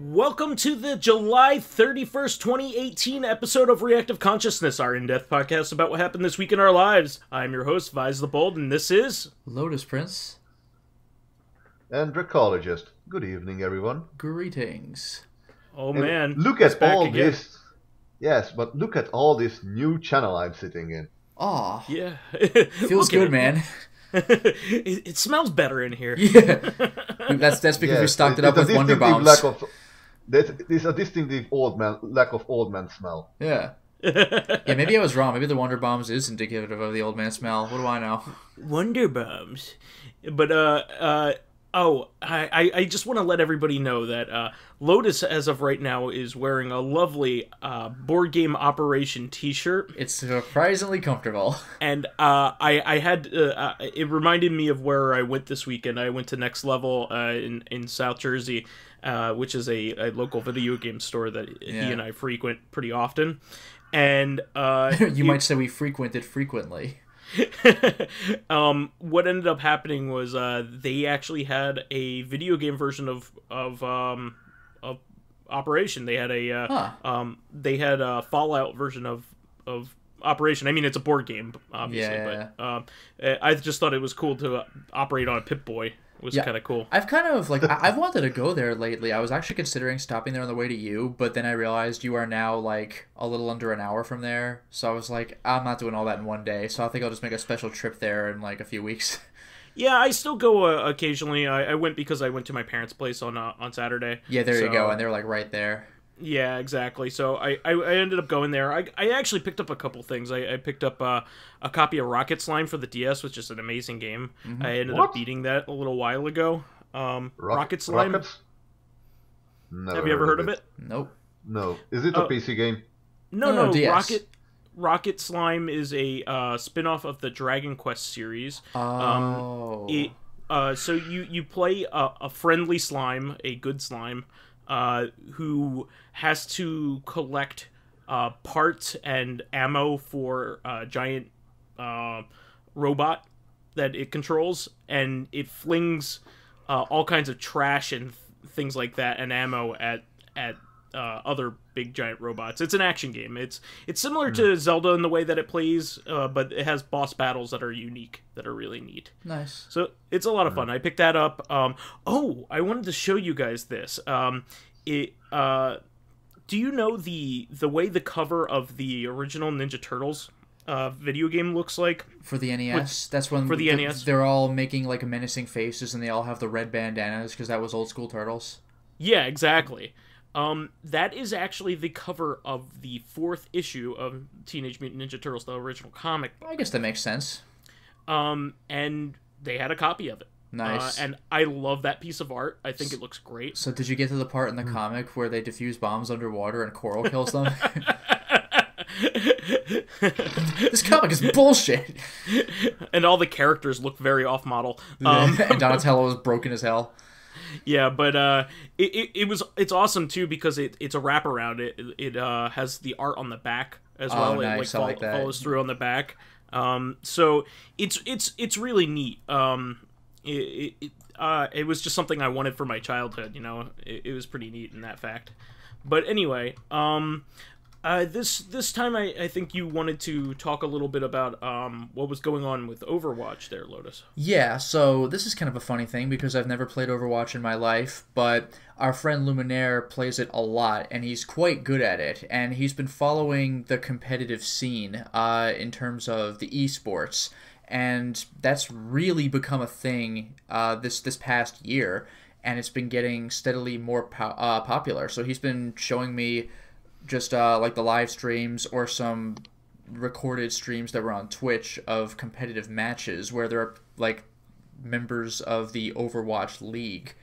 Welcome to the July 31st, 2018 episode of Reactive Consciousness, our in-depth podcast about what happened this week in our lives. I'm your host, vysethebold, and this is... Lotus Prince. And Dracologist. Good evening, everyone. Greetings. Oh, man. Look at all this. Yes, but look at all this new channel I'm sitting in. Aw. Yeah. Feels good, man. It smells better in here. Yeah. That's because we stocked it up with Wonder Bombs. There's a distinctive lack of old man smell. Yeah. Yeah, maybe I was wrong. Maybe the Wonder Bombs is indicative of the old man smell. What do I know? Wonder Bombs. But, I just want to let everybody know that Lotus, as of right now, is wearing a lovely Board Game Operation t-shirt. It's surprisingly comfortable. And I had it reminded me of where I went this weekend. I went to Next Level in South Jersey, which is a local video game store that he and I frequent pretty often. And you might say we frequented frequently. What ended up happening was they actually had a video game version of Operation. They had a Fallout version of Operation. I mean, it's a board game, obviously, but I just thought it was cool to operate on a Pip-Boy. It was kind of cool. I've kind of, I've wanted to go there lately. I was actually considering stopping there on the way to you, but then I realized you are now, a little under an hour from there. So I was like, I'm not doing all that in one day, so I think I'll just make a special trip there in, a few weeks. Yeah, I still go occasionally. I went because I went to my parents' place on Saturday. Yeah, there you go, and they're, right there. Yeah, exactly. So I ended up going there. I actually picked up a couple things. I picked up a copy of Rocket Slime for the DS, which is an amazing game. Mm-hmm. I ended up beating that a little while ago. Rocket Slime. Rockets? Have you ever heard of it? Nope. No. Is it a PC game? No. DS. Rocket Slime is a spin-off of the Dragon Quest series. Oh. So you play a friendly slime, a good slime, who has to collect parts and ammo for a giant robot that it controls, and it flings all kinds of trash and things like that and ammo at other big giant robots. It's an action game. It's similar to Zelda in the way that it plays, but it has boss battles that are unique, that are really neat. Nice. So it's a lot of fun. I picked that up. I wanted to show you guys this. Do you know the way the cover of the original Ninja Turtles video game looks like? For the NES? That's when for the NES. They're all making menacing faces, and they all have the red bandanas because that was old school Turtles. Yeah, exactly. That is actually the cover of the 4th issue of Teenage Mutant Ninja Turtles, the original comic. I guess that makes sense. And they had a copy of it. Nice. And I love that piece of art. I think it looks great. So did you get to the part in the comic where they defuse bombs underwater and Coral kills them? This comic is bullshit. And all the characters look very off-model. And Donatello is broken as hell. Yeah, but it's awesome too because it's a wraparound. It has the art on the back as well. Nice. It I like that. Follows through on the back. So it's really neat. It was just something I wanted for my childhood. It was pretty neat in that fact. But anyway, this time I think you wanted to talk a little bit about what was going on with Overwatch there, Lotus. Yeah, so this is kind of a funny thing because I've never played Overwatch in my life, but our friend Luminaire plays it a lot, and he's quite good at it, and he's been following the competitive scene in terms of the esports, and that's really become a thing this past year, and it's been getting steadily more popular. So he's been showing me just the live streams or some recorded streams that were on Twitch of competitive matches where there are members of the Overwatch League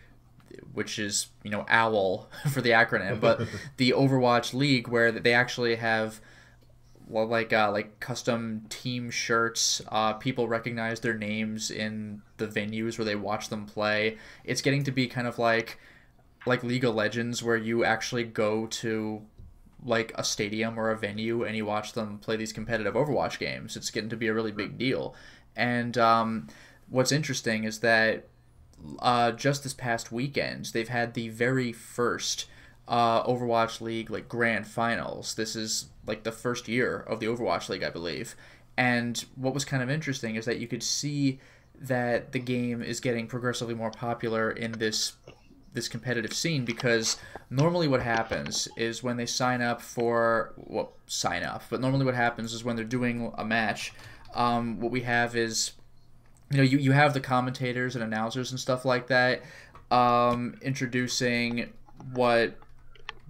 which is, you know, OWL for the acronym, but the Overwatch League, where they actually have, well, like custom team shirts. People recognize their names in the venues where they watch them play. It's getting to be kind of like League of Legends, where you actually go to like a stadium or a venue and you watch them play these competitive Overwatch games. It's getting to be a really big deal. And what's interesting is that just this past weekend, they've had the very first Overwatch League like grand finals. This is like the first year of the Overwatch League, I believe. And what was kind of interesting is that you could see that the game is getting progressively more popular in this competitive scene, because normally what happens is when they normally what happens is when they're doing a match, what we have is, you know, you have the commentators and announcers and stuff like that introducing what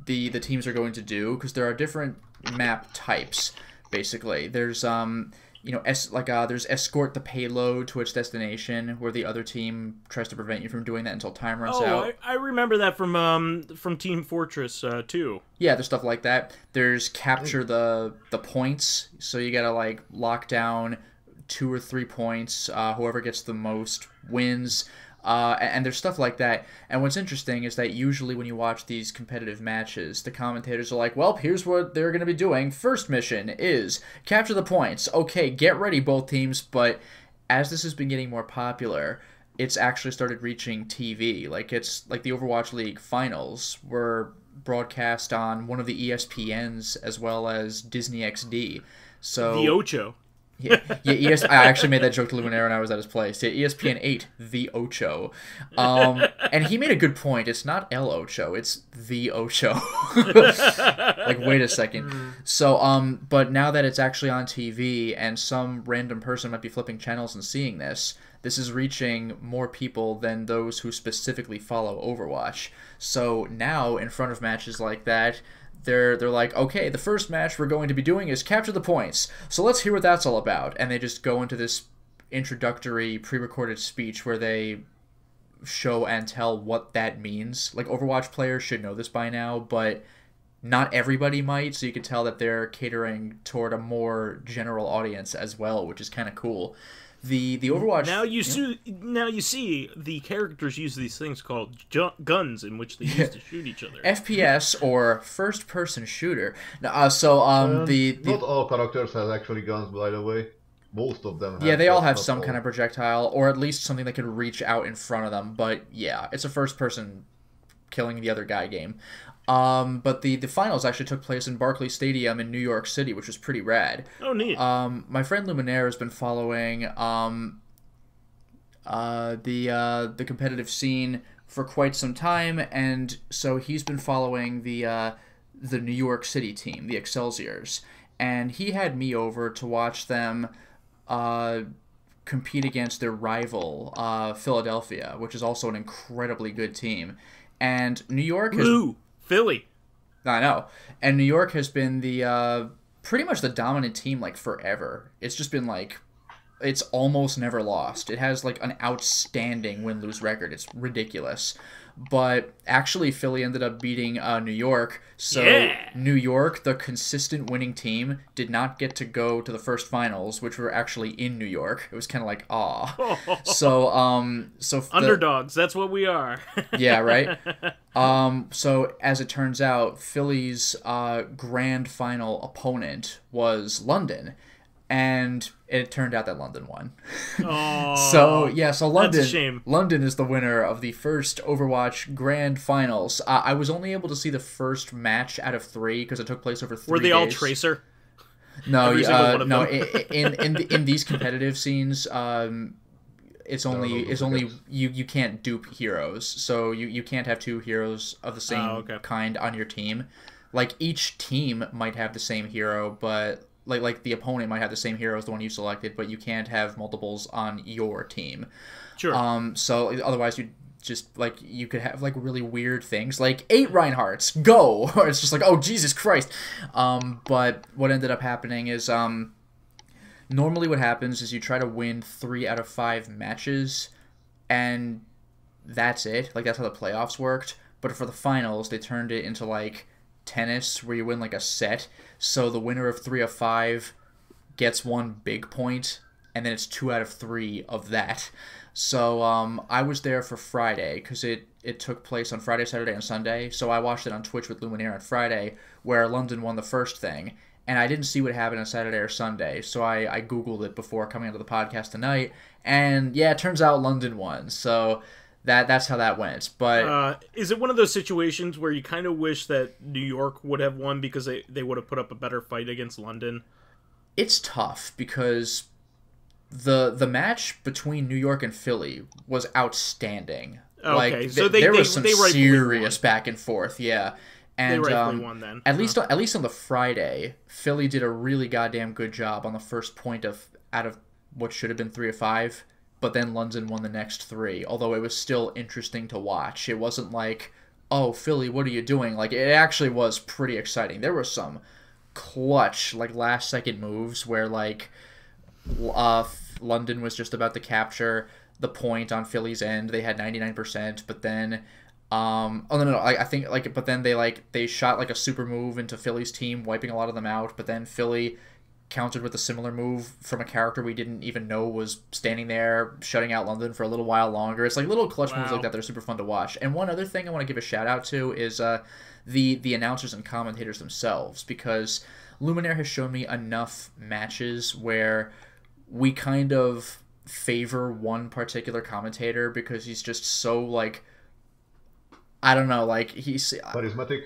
the teams are going to do, because there are different map types. Basically, there's there's escort the payload to its destination, where the other team tries to prevent you from doing that until time runs out. I remember that from Team Fortress 2. Yeah, there's stuff like that. There's capture the points, so you gotta like lock down 2 or 3 points. Whoever gets the most wins. And there's stuff like that. And what's interesting is that usually when you watch these competitive matches, the commentators are like, well, here's what they're going to be doing. First mission is capture the points. Okay, get ready, both teams. But as this has been getting more popular, it's actually started reaching TV. Like, it's like the Overwatch League finals were broadcast on one of the ESPNs as well as Disney XD. So the Ocho. I actually made that joke to Luminaire when I was at his place. Yeah, ESPN 8, the Ocho. And he made a good point. It's not El Ocho, it's the Ocho. Like, wait a second. So, but now that it's actually on TV and some random person might be flipping channels and seeing this is reaching more people than those who specifically follow Overwatch. So now, in front of matches like that, they're like, okay, the first match we're going to be doing is capture the points. So let's hear what that's all about. And they just go into this introductory pre-recorded speech where they show and tell what that means. Like, Overwatch players should know this by now, but not everybody might. So you can tell that they're catering toward a more general audience as well, which is kind of cool. The Overwatch... Now you see the characters use these things called guns, in which they use to shoot each other. FPS, or first-person shooter. Not all characters have actually guns, by the way. Most of them have. Yeah, they all have some kind of projectile, or at least something that can reach out in front of them. But yeah, it's a first-person killing the other guy game. But the finals actually took place in Barclays Stadium in New York City, which was pretty rad. Oh, neat. My friend Luminaire has been following the competitive scene for quite some time, and so he's been following the New York City team, the Excelsiors, and he had me over to watch them compete against their rival, Philadelphia, which is also an incredibly good team. And New York has... Philly. I know. And New York has been the pretty much the dominant team like forever. It's just been like, it's almost never lost. It has like an outstanding win-lose record. It's ridiculous. But actually Philly ended up beating New York. So yeah. New York, the consistent winning team, did not get to go to the first finals, which were actually in New York. It was kind of like, aw. So underdogs, that's what we are. Yeah, right? So as it turns out, Philly's grand final opponent was London. And it turned out that London won. Oh, so London, that's a shame. London is the winner of the first Overwatch Grand Finals. I was only able to see the first match out of 3 because it took place over 3 days. Were they all Tracer? No, no. In these competitive scenes, it's only you can't dupe heroes, so you can't have 2 heroes of the same kind on your team. Like, each team might have the same hero, but like the opponent might have the same hero as the one you selected, but you can't have multiples on your team. Sure. So otherwise you could have like really weird things like 8 Reinhardts, go! Or it's just like, oh Jesus Christ. But what ended up happening is normally what happens is you try to win 3 out of 5 matches, and that's it. Like, that's how the playoffs worked. But for the finals, they turned it into, like, tennis, where you win, like, a set. So the winner of 3 of 5 gets 1 big point, and then it's 2 out of 3 of that. So I was there for Friday, because it took place on Friday, Saturday, and Sunday. So I watched it on Twitch with Luminaire on Friday, where London won the first thing. And I didn't see what happened on Saturday or Sunday, so I Googled it before coming onto the podcast tonight. And yeah, it turns out London won, so that's how that went. But is it one of those situations where you kind of wish that New York would have won because they would have put up a better fight against London? It's tough because the match between New York and Philly was outstanding. Okay, like, so there was some rightfully serious won. back and forth, yeah. And they rightfully won then. At least on the Friday, Philly did a really goddamn good job on the first point out of what should have been 3 of 5, but then London won the next 3. Although it was still interesting to watch. It wasn't like, oh, Philly, what are you doing? Like, it actually was pretty exciting. There were some clutch, like, last second moves where, like, London was just about to capture the point on Philly's end. They had 99%, but then I think, like, but then they shot, like, a super move into Philly's team, wiping a lot of them out, but then Philly countered with a similar move from a character we didn't even know was standing there, shutting out London for a little while longer. It's like little clutch moves like that are super fun to watch. And one other thing I want to give a shout out to is the announcers and commentators themselves, because Luminaire has shown me enough matches where we kind of favor one particular commentator because he's just so, like, I don't know, like, he's charismatic.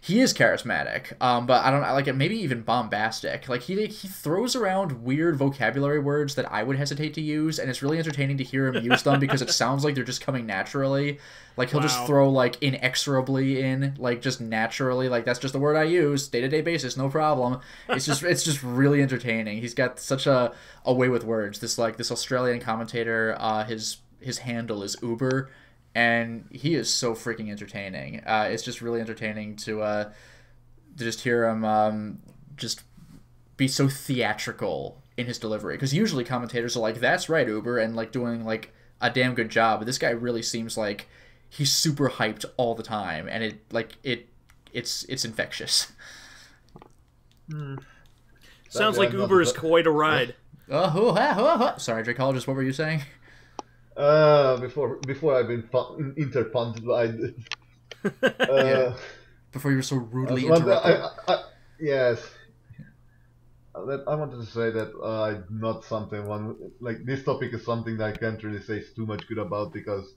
He is charismatic, but I don't like it. Maybe even bombastic. Like, he throws around weird vocabulary words that I would hesitate to use, and it's really entertaining to hear him use them because it sounds like they're just coming naturally. Like, he'll just throw, like, inexorably in, like, just naturally. Like, that's just the word I use, day-to-day basis, no problem. It's just really entertaining. He's got such a way with words. This Australian commentator, his handle is Uber. And he is so freaking entertaining. It's just really entertaining to just hear him just be so theatrical in his delivery. Because usually commentators are like, "That's right, Uber," and, like, doing, like, a damn good job. But this guy really seems like he's super hyped all the time, and it's infectious. Sounds like Uber is quite a ride. Sorry, Dracologist, what were you saying? Before I've been interpunted, yeah. Before you were so rudely interrupted. Yes. I wanted to say that not something like this topic is something that I can't really say too much good about because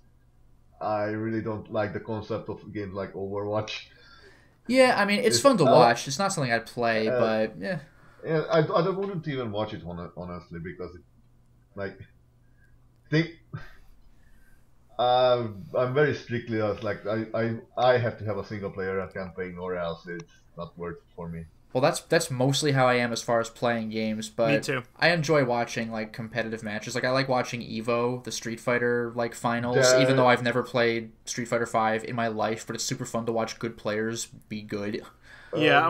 I really don't like the concept of games like Overwatch. Yeah, I mean, it's fun to watch. It's not something I'd play, but yeah. Yeah, I wouldn't even watch it honestly because I'm very strictly like I have to have a single player campaign or else it's not worth it for me. Well, that's mostly how I am as far as playing games, but me too. I enjoy watching, like, competitive matches. Like, I like watching EVO, the Street Fighter, like, finals, even though I've never played Street Fighter 5 in my life, but it's super fun to watch good players be good. Yeah,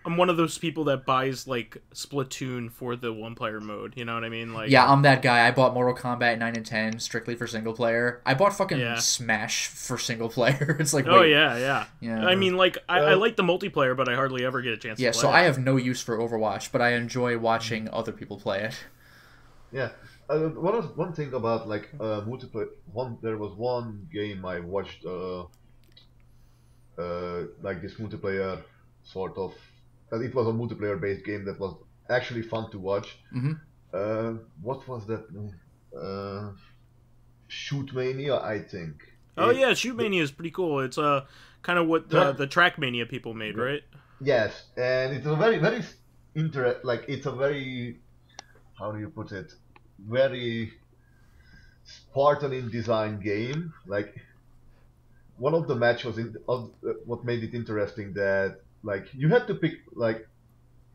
I'm one of those people that buys, like, Splatoon for the one-player mode, you know what I mean? Like, yeah, I'm that guy. I bought Mortal Kombat 9 and 10 strictly for single player. I bought fucking Smash for single player. It's like, wait. Oh, yeah. I mean, like, I like the multiplayer, but I hardly ever get a chance to play it. Yeah, so I have no use for Overwatch, but I enjoy watching other people play it. Yeah. One thing about, like, multiplayer, there was one game I watched, like, this multiplayer sort of, it was a multiplayer based game that was actually fun to watch. What was that? Shoot Mania, I think. Oh yeah, Shoot Mania is pretty cool. It's kind of what the Track Mania people made, right? Yes, and it's a very it's a very, how do you put it, very Spartan in design game. Like, one of the matches what made it interesting that, like, you had to pick, like,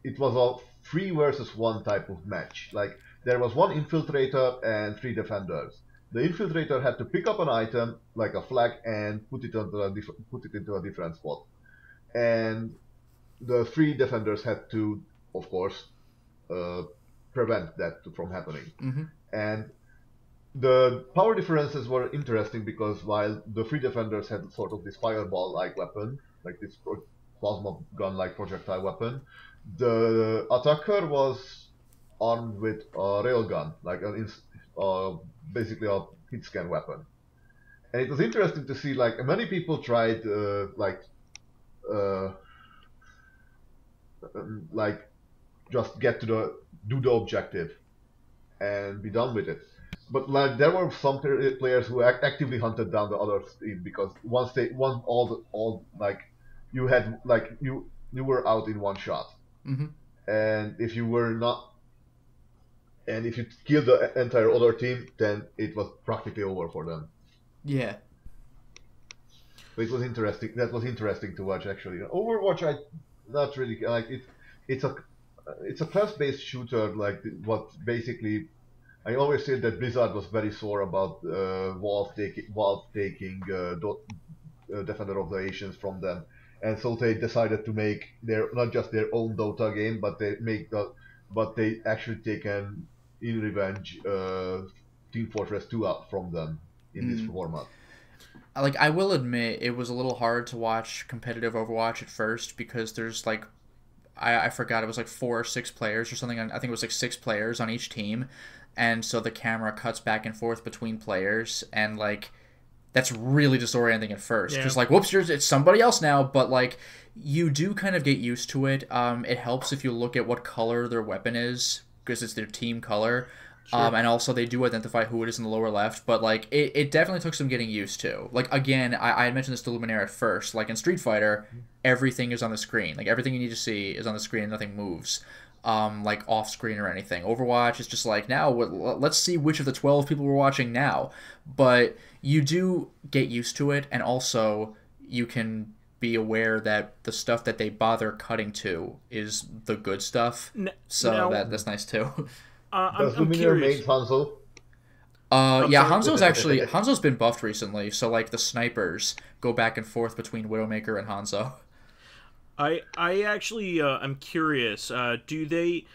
it was a 3 versus 1 type of match. Like, there was 1 infiltrator and 3 defenders. The infiltrator had to pick up an item, like a flag, and put it into a different spot. And the 3 defenders had to, of course, prevent that from happening. And the power differences were interesting because while the free defenders had sort of this fireball-like weapon, like this plasma gun-like projectile weapon, the attacker was armed with a railgun, like basically a hit scan weapon. And it was interesting to see, like, many people tried, just do the objective and be done with it. But like there were some players who actively hunted down the other team because once you were out in one shot, and if you killed the entire other team, then it was practically over for them. Yeah. But it was interesting. That was interesting to watch actually. Overwatch, I not really like it. It's a class-based shooter. Like what basically. I always said that Blizzard was very sore about Valve taking Defender of the Ancients from them, and so they decided to make not just their own Dota game, but they actually taken in revenge Team Fortress 2 out from them in this format. Like, I will admit, it was a little hard to watch competitive Overwatch at first because there's like, I forgot, it was like 4 or 6 players or something. I think it was like 6 players on each team. And so the camera cuts back and forth between players, and like that's really disorienting at first. Because like, whoops, it's somebody else now. But like, you do kind of get used to it. It helps if you look at what color their weapon is, because it's their team color. Sure. And also they do identify who it is in the lower left. But like, it definitely took some getting used to. Like, again, I had mentioned this to Luminaire at first. Like in Street Fighter, everything is on the screen. Like everything you need to see is on the screen and nothing moves. Like off screen or anything. Overwatch is just like, now let's see which of the 12 people we're watching now. But you do get used to it, and also you can be aware that the stuff that they bother cutting to is the good stuff. That's nice too. I'm curious. Hanzo? Hanzo's been buffed recently, so like the snipers go back and forth between Widowmaker and Hanzo. I actually I'm curious. Do they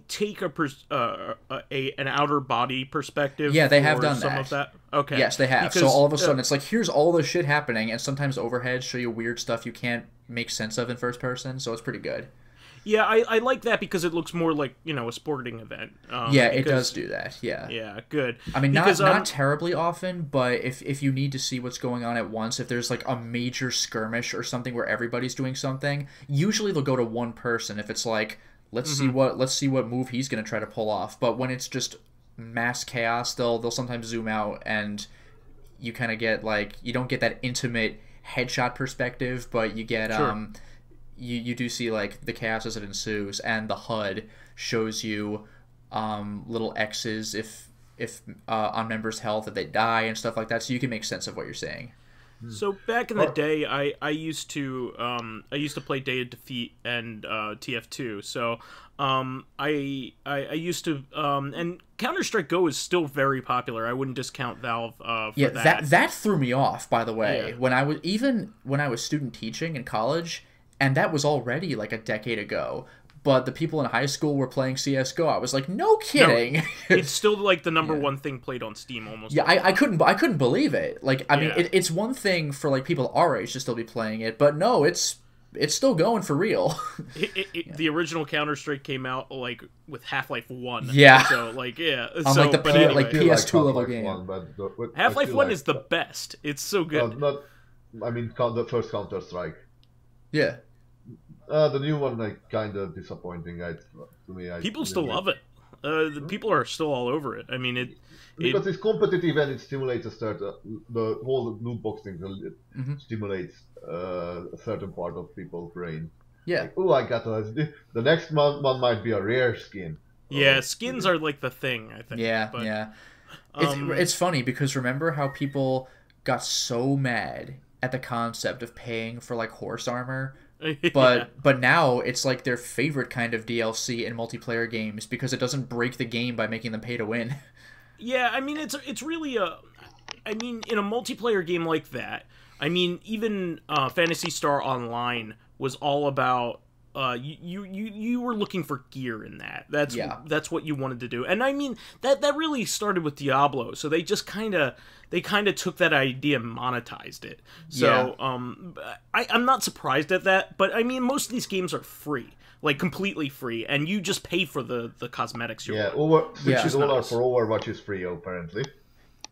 take an outer body perspective? Yeah, they have done some of that. Okay. Yes, they have. So all of a sudden, it's like, here's all the shit happening, and sometimes overheads show you weird stuff you can't make sense of in first person. So it's pretty good. Yeah, I like that because it looks more like, a sporting event. It does do that. Yeah. Yeah, good. I mean, not terribly often, but if you need to see what's going on at once, if there's like a major skirmish or something where everybody's doing something, usually they'll go to one person. If it's like, let's see what move he's gonna try to pull off. But when it's just mass chaos, they'll sometimes zoom out, and you kind of get like, you don't get that intimate headshot perspective, but you get Sure. You do see like the chaos as it ensues, and the HUD shows you little X's if on members' health if they die and stuff like that, so you can make sense of what you're seeing. So back in the day, I used to play Day of Defeat and TF2. So I used to and Counter-Strike Go is still very popular. I wouldn't discount Valve for that. That threw me off, by the way. Yeah. When I was student teaching in college, and that was already like a decade ago. But the people in high school were playing CS:GO. I was like, no kidding. No, it's still like the number one thing played on Steam almost. Yeah, I couldn't believe it. Like, I mean, it's one thing for like people our age to still be playing it, but no, it's still going for real. The original Counter-Strike came out like with Half-Life 1. Yeah. So like on like the PS2 level game. Half-Life 1 is the best. It's so good. The first Counter-Strike. Yeah. The new one, like, kind of disappointing. To me, people still love it. The people are still all over it. I mean, because it's competitive and it stimulates the whole loot box thing stimulates a certain part of people's brain. Yeah. Like, oh, I got the next one might be a rare skin. Yeah, skins are like the thing, I think. Yeah, but, yeah. It's funny because remember how people got so mad at the concept of paying for like horse armor? But now it's like their favorite kind of DLC in multiplayer games because it doesn't break the game by making them pay to win. Yeah, I mean it's really in a multiplayer game like that. I mean, even Phantasy Star Online was all about you were looking for gear in that. That's what you wanted to do. And I mean that really started with Diablo. So they just kind of took that idea and monetized it. So I'm not surprised at that. But I mean, most of these games are free, like completely free, and you just pay for the cosmetics. $60 for Overwatch is free apparently.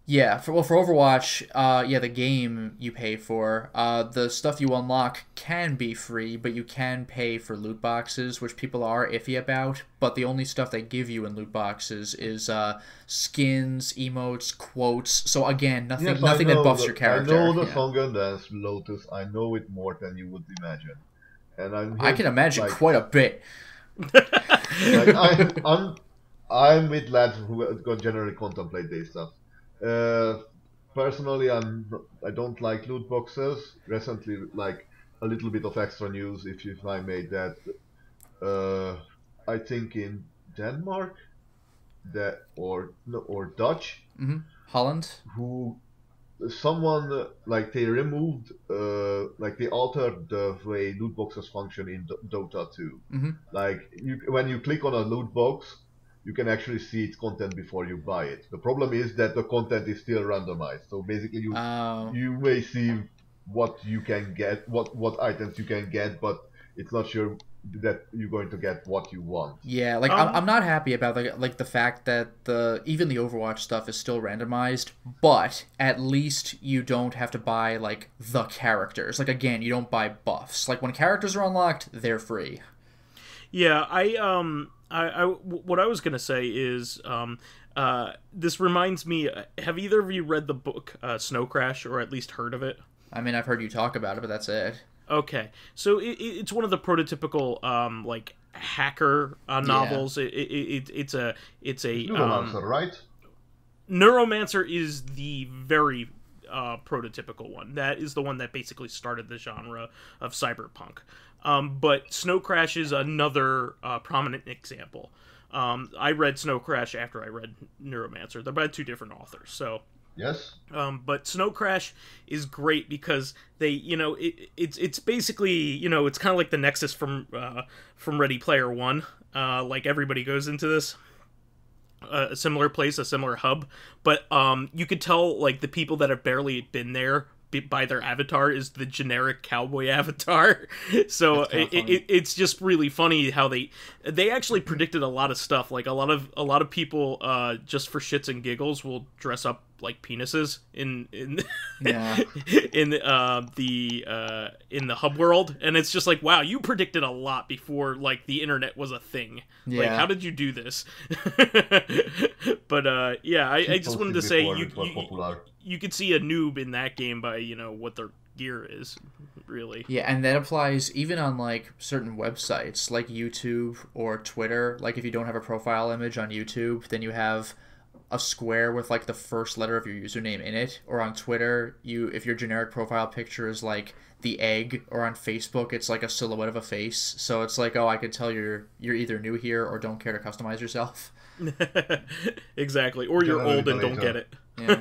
Yeah, for Overwatch, the game you pay for. The stuff you unlock can be free, but you can pay for loot boxes, which people are iffy about. But the only stuff they give you in loot boxes is skins, emotes, quotes. So again, nothing that buffs your character. I know the song and dance, Lotus. I know it more than you would imagine, and I can imagine quite a bit. I'm with lads who generally contemplate this stuff. Personally, I don't like loot boxes. Recently, like a little bit of extra news, if I made that. I think in Denmark, or Dutch, Holland, someone like they removed, like they altered the way loot boxes function in Dota 2. Like when you click on a loot box, you can actually see its content before you buy it. The problem is that the content is still randomized. So basically, you may see what you can get, what items you can get, but it's not sure that you're going to get what you want. Yeah, like I'm not happy about the fact that even the Overwatch stuff is still randomized, but at least you don't have to buy like the characters. Like again, you don't buy buffs. Like when characters are unlocked, they're free. Yeah, what I was gonna say is, this reminds me. Have either of you read the book Snow Crash, or at least heard of it? I mean, I've heard you talk about it, but that's it. Okay, so it's one of the prototypical like hacker novels. It's a Neuromancer, right? Neuromancer is the very prototypical one. That is the one that basically started the genre of cyberpunk. But Snow Crash is another prominent example. I read Snow Crash after I read Neuromancer. They're by two different authors, so yes. But Snow Crash is great because they, it's basically, it's kind of like the Nexus from Ready Player One. Like everybody goes into this a similar place, a similar hub, but you could tell like the people that have barely been there by their avatar is the generic cowboy avatar. So it's just really funny how they actually predicted a lot of stuff. Like a lot of people just for shits and giggles will dress up like penises in the hub world, and it's just like, wow, you predicted a lot before like the internet was a thing. Like, how did you do this? But I just wanted to say you could see a noob in that game by what their gear is, really. Yeah, and that applies even on like certain websites like YouTube or Twitter. Like if you don't have a profile image on YouTube, then you have a square with like the first letter of your username in it. Or on Twitter, if your generic profile picture is like the egg, or on Facebook it's like a silhouette of a face. So it's like, oh, I could tell you're either new here or don't care to customize yourself. Exactly. Or you're old and don't get it. Yeah.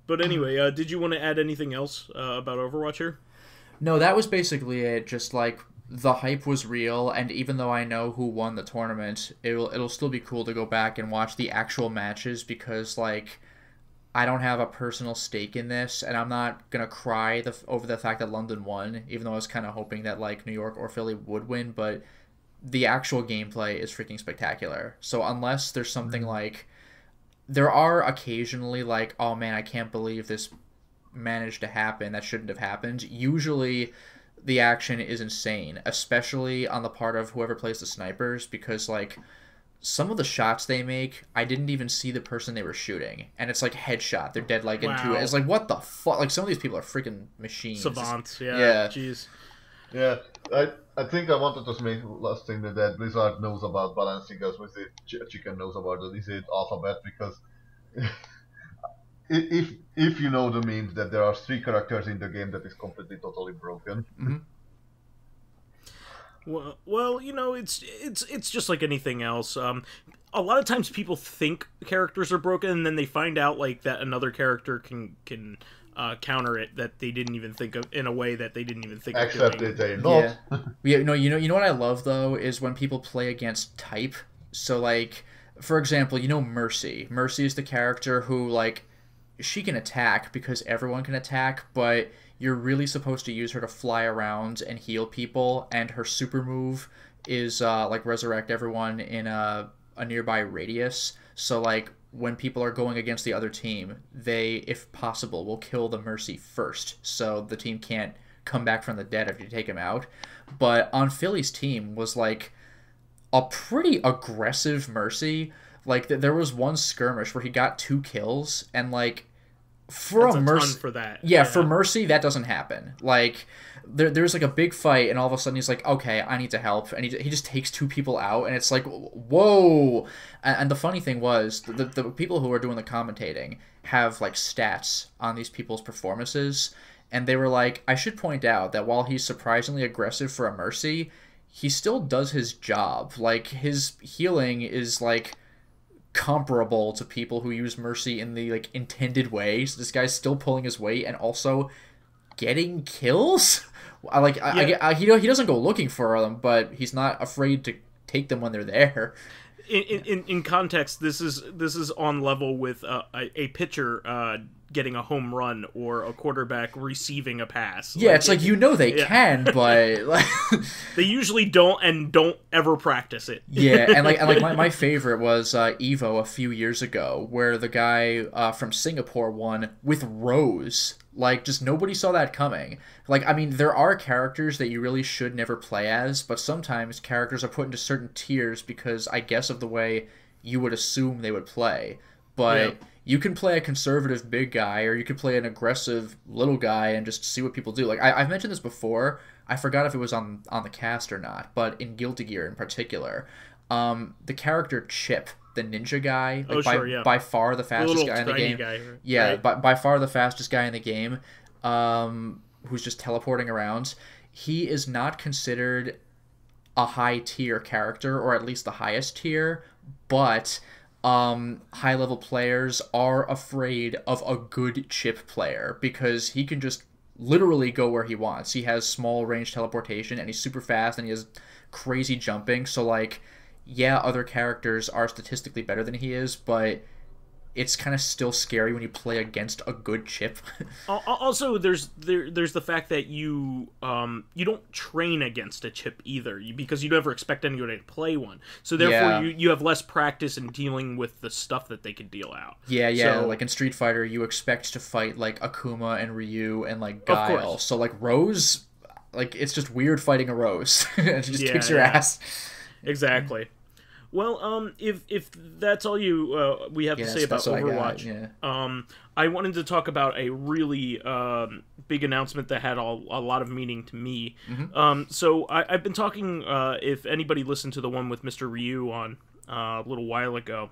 But anyway, did you want to add anything else about Overwatch here? No, that was basically it. Just like the hype was real, and even though I know who won the tournament, it'll still be cool to go back and watch the actual matches, because like I don't have a personal stake in this, and I'm not gonna cry over the fact that London won, even though I was kind of hoping that like New York or Philly would win. But the actual gameplay is freaking spectacular. So unless there's something like, there are occasionally like, oh man, I can't believe this managed to happen, that shouldn't have happened. Usually the action is insane, especially on the part of whoever plays the snipers, because like some of the shots they make, I didn't even see the person they were shooting, and it's like headshot, they're dead like into it. It's like, what the fuck? Like some of these people are freaking machines. Savants. Yeah. Jeez. Yeah, I think I wanted to make last thing that Blizzard knows about balancing us with it. Chicken knows about it. Is it Alphabet? Because if you know the memes that there are 3 characters in the game that is completely totally broken. Mm-hmm. Well, it's just like anything else. A lot of times people think characters are broken, and then they find out like that another character can counter it that they didn't even think of in a way that they didn't even think Except of doing. that they're not. Yeah. No, you know what I love though is when people play against type. So like, for example, Mercy. Mercy is the character who like she can attack because everyone can attack, but you're really supposed to use her to fly around and heal people, and her super move is like resurrect everyone in a nearby radius. So like when people are going against the other team, they, if possible, will kill the Mercy first, so the team can't come back from the dead after you take him out. But on Philly's team was like a pretty aggressive Mercy. Like there was one skirmish where he got 2 kills, and like for That's a Mercy ton for that. Yeah, for Mercy that doesn't happen. Like there's like a big fight, and all of a sudden he's like, okay, I need to help, and he just takes 2 people out, and it's like, whoa. And the funny thing was the people who are doing the commentating have like stats on these people's performances, and they were like, I should point out that while he's surprisingly aggressive for a Mercy, he still does his job. Like his healing is like comparable to people who use Mercy in the like intended way. So this guy's still pulling his weight and also getting kills. He doesn't go looking for them, but he's not afraid to take them when they're there. In context, this is on level with a pitcher getting a home run or a quarterback receiving a pass. Yeah, it's like they can, but like they usually don't ever practice it. Yeah, and like my favorite was Evo a few years ago, where the guy from Singapore won with Rose. Like, just nobody saw that coming. Like, I mean, there are characters that you really should never play as, but sometimes characters are put into certain tiers because, I guess, of the way you would assume they would play. But you can play a conservative big guy, or you could play an aggressive little guy and just see what people do. Like, I've mentioned this before. I forgot if it was on the cast or not, but in Guilty Gear in particular, the character Chip, the ninja guy, like by far the fastest guy in the game. Right? by far the fastest guy in the game, who's just teleporting around. He is not considered a high tier character, or at least the highest tier, but high level players are afraid of a good Chip player because he can just literally go where he wants. He has small range teleportation, and he's super fast, and he has crazy jumping. So like, yeah, other characters are statistically better than he is, but it's kind of still scary when you play against a good Chip. Also, there's the fact that you don't train against a Chip either, because you never expect anybody to play one. So therefore, you have less practice in dealing with the stuff that they can deal out. Yeah. So, like in Street Fighter, you expect to fight like Akuma and Ryu and like Guile. So like Rose, like it's just weird fighting a Rose. She just kicks your ass. Exactly. Well, if that's all we have to say about Overwatch, I wanted to talk about a really big announcement that had a lot of meaning to me. Mm-hmm. So I've been talking, if anybody listened to the one with Mr. Ryu on a little while ago,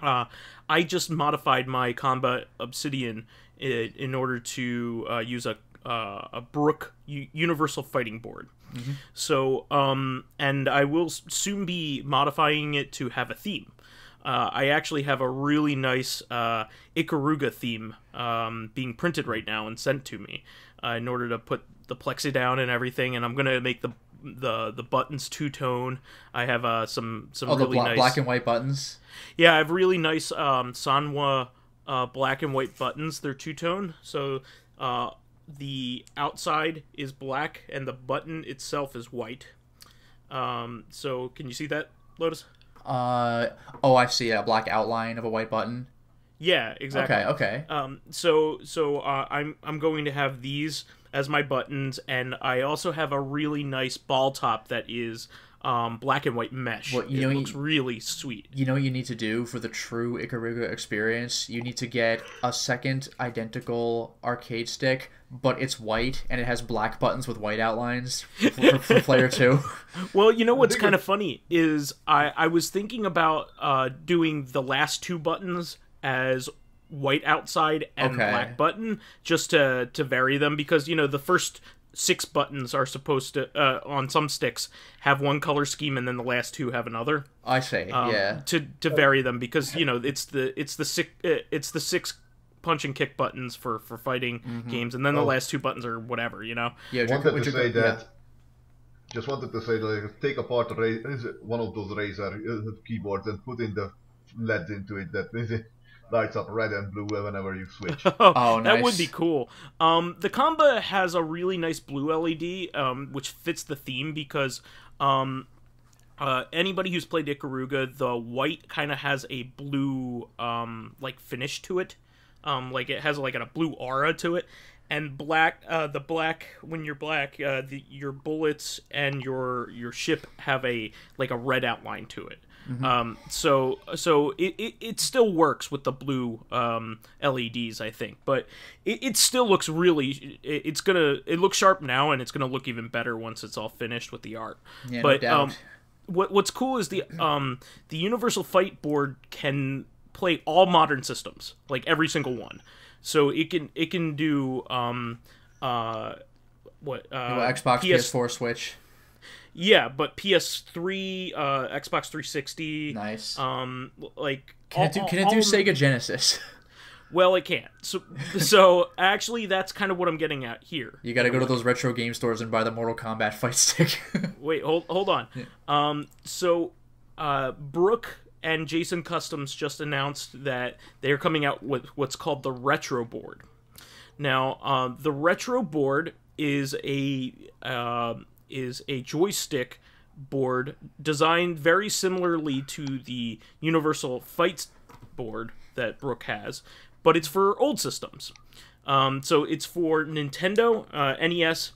I just modified my Combat Obsidian in order to use a Brook Universal Fighting Board. Mm-hmm. So, and I will soon be modifying it to have a theme. I actually have a really nice Ikaruga theme being printed right now and sent to me in order to put the plexi down and everything, and I'm going to make the buttons two-tone. I have some really nice... black and white buttons? Yeah, I have really nice Sanwa black and white buttons. They're two-tone, so... the outside is black and the button itself is white. So can you see that, Lotus? I see a black outline of a white button. Yeah, exactly. Okay. So I'm going to have these as my buttons, and I also have a really nice ball top that is black and white mesh. Well, it looks really sweet. You know what you need to do for the true Ikaruga experience? You need to get a second identical arcade stick, but it's white, and it has black buttons with white outlines for player 2. Well, you know what's kind of funny is I was thinking about doing the last 2 buttons as white outside and black button, just to vary them, because, the first 6 buttons are supposed to, on some sticks, have one color scheme, and then the last 2 have another. I see. Yeah. To vary them, because it's the 6 punch and kick buttons for fighting games, and then the last 2 buttons are whatever, you know. Yeah, wanted to say that. Just wanted to say that take apart one of those Razer keyboards and put in the LEDs into it that lights up red and blue whenever you switch. Oh, nice. That would be cool. The Comba has a really nice blue LED, which fits the theme because anybody who's played Ikaruga, the white kind of has a blue like finish to it. Like it has like a blue aura to it. And black, the black, when you're black, your bullets and your ship have a red outline to it. So it still works with the blue LEDs, I think, but it still looks really. It looks sharp now, and it's gonna look even better once it's all finished with the art. Yeah, but no doubt. What's cool is the Universal Fight board can play all modern systems, like every single one. So it can do Xbox, PS4, Switch. Yeah, but PS3, Xbox 360. Nice. Like can it do Sega Genesis? Well, it can't. So actually, that's kind of what I'm getting at here. You got to go to those retro game stores and buy the Mortal Kombat fight stick. Wait, hold on. Yeah. Brook and Jason Customs just announced that they're coming out with what's called the Retro Board. Now, the Retro Board is a joystick board designed very similarly to the Universal Fight board that Brook has, but it's for old systems. So it's for Nintendo, NES,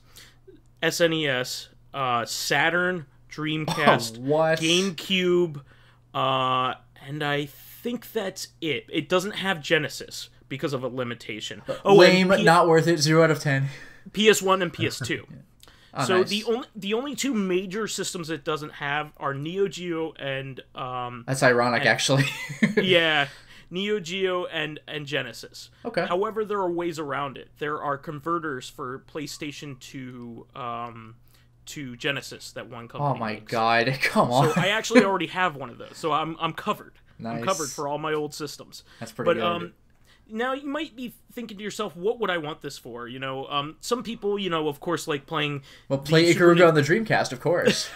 SNES, Saturn, Dreamcast, GameCube, and I think that's it. It doesn't have Genesis because of a limitation. Lame, not worth it. 0 out of 10. PS1 and PS2. Oh, so nice. the only 2 major systems it doesn't have are Neo Geo and that's ironic, actually. yeah, Neo Geo and Genesis. Okay. However, there are ways around it. There are converters for PlayStation to Genesis that one company Oh my makes. god! Come on. So I actually already have one of those. So I'm covered. Nice. I'm covered for all my old systems. That's pretty good. Now you might be thinking to yourself, what would I want this for? You know, some people, of course, like playing. Well, play Ikaruga on the Dreamcast, of course.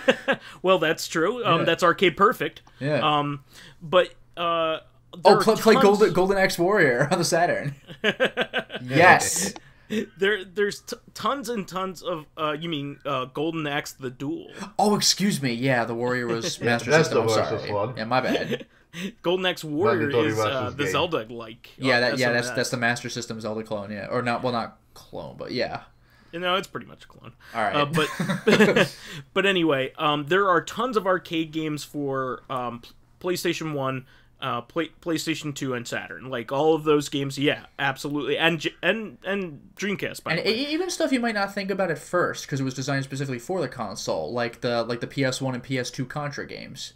Well, that's true. Yeah. That's arcade perfect. Yeah. But play Golden Axe Warrior on the Saturn. Yes. There's tons and tons of you mean Golden Axe the Duel. Oh, excuse me. Yeah, the Warrior was Master that's System. the I'm versus sorry. one. Yeah, my bad. Golden Axe Warrior Mandatory is versus the game. Zelda-like. That's the Master System Zelda clone. Yeah, or not clone, but yeah. It's pretty much a clone. All right. But anyway, there are tons of arcade games for PlayStation 1, PlayStation 2, and Saturn. Like all of those games, yeah, absolutely, and Dreamcast. By the way, even stuff you might not think about at first because it was designed specifically for the console, like the PS1 and PS2 Contra games.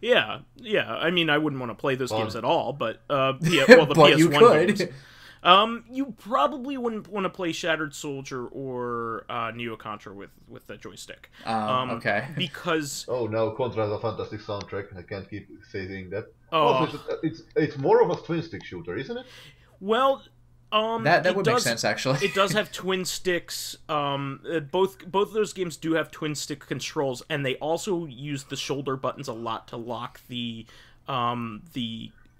Yeah. I mean, I wouldn't want to play those games at all, but the but PS1 you could. games. You probably wouldn't want to play Shattered Soldier or Neo Contra with the joystick. Okay. Because Oh no, Contra has a fantastic soundtrack. I can't keep saying that. Oh. It's more of a twin stick shooter, isn't it? well, that would make sense actually. It does have twin sticks. Both of those games do have twin stick controls, and they also use the shoulder buttons a lot to lock the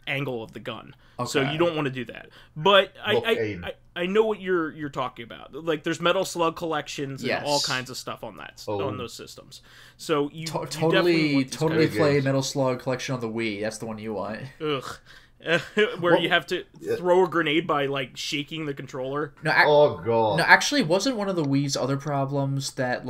angle of the gun. Okay. So you don't want to do that. But aim. I know what you're talking about. Like there's Metal Slug collections and Yes. all kinds of stuff on on those systems. So you totally definitely play games. Metal Slug Collection on the Wii. That's the one you want. ugh. Where you have to throw a grenade by like shaking the controller. No, Oh god. no, actually, wasn't one of the Wii's other problems that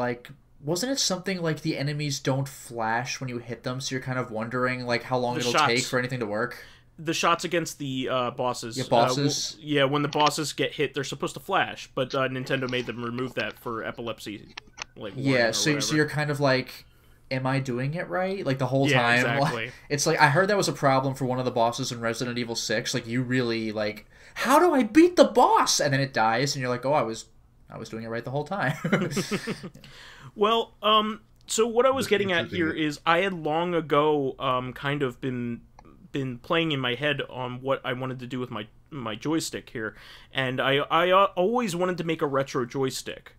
wasn't it something like the enemies don't flash when you hit them, so you're kind of wondering like how long it'll take for anything to work? The shots against the bosses. Yeah, bosses. When the bosses get hit, they're supposed to flash, but Nintendo made them remove that for epilepsy. Yeah, so you're kind of like, am I doing it right? Like the whole time. Exactly. It's like I heard that was a problem for one of the bosses in Resident Evil 6. Like you really like, how do I beat the boss? And then it dies, and you're like, oh, I was doing it right the whole time. Well, so what I was getting at here is I had long ago kind of been playing in my head on what I wanted to do with my my joystick here, and I always wanted to make a retro joystick.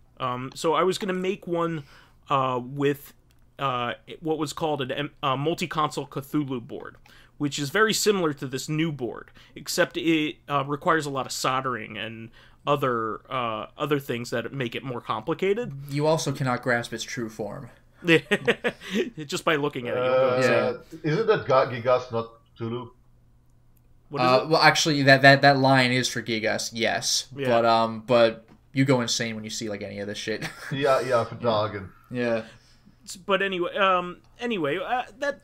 So I was going to make one with what was called a multi-console Cthulhu board, which is very similar to this new board, except it requires a lot of soldering and other things that make it more complicated. You also cannot grasp its true form. Just by looking at it. Isn't that Gigas, not Tulu? What is it? Well, actually, that line is for Gigas, yes. Yeah. But you go insane when you see like any of this shit. Yeah, for Dragon. Yeah. But anyway, that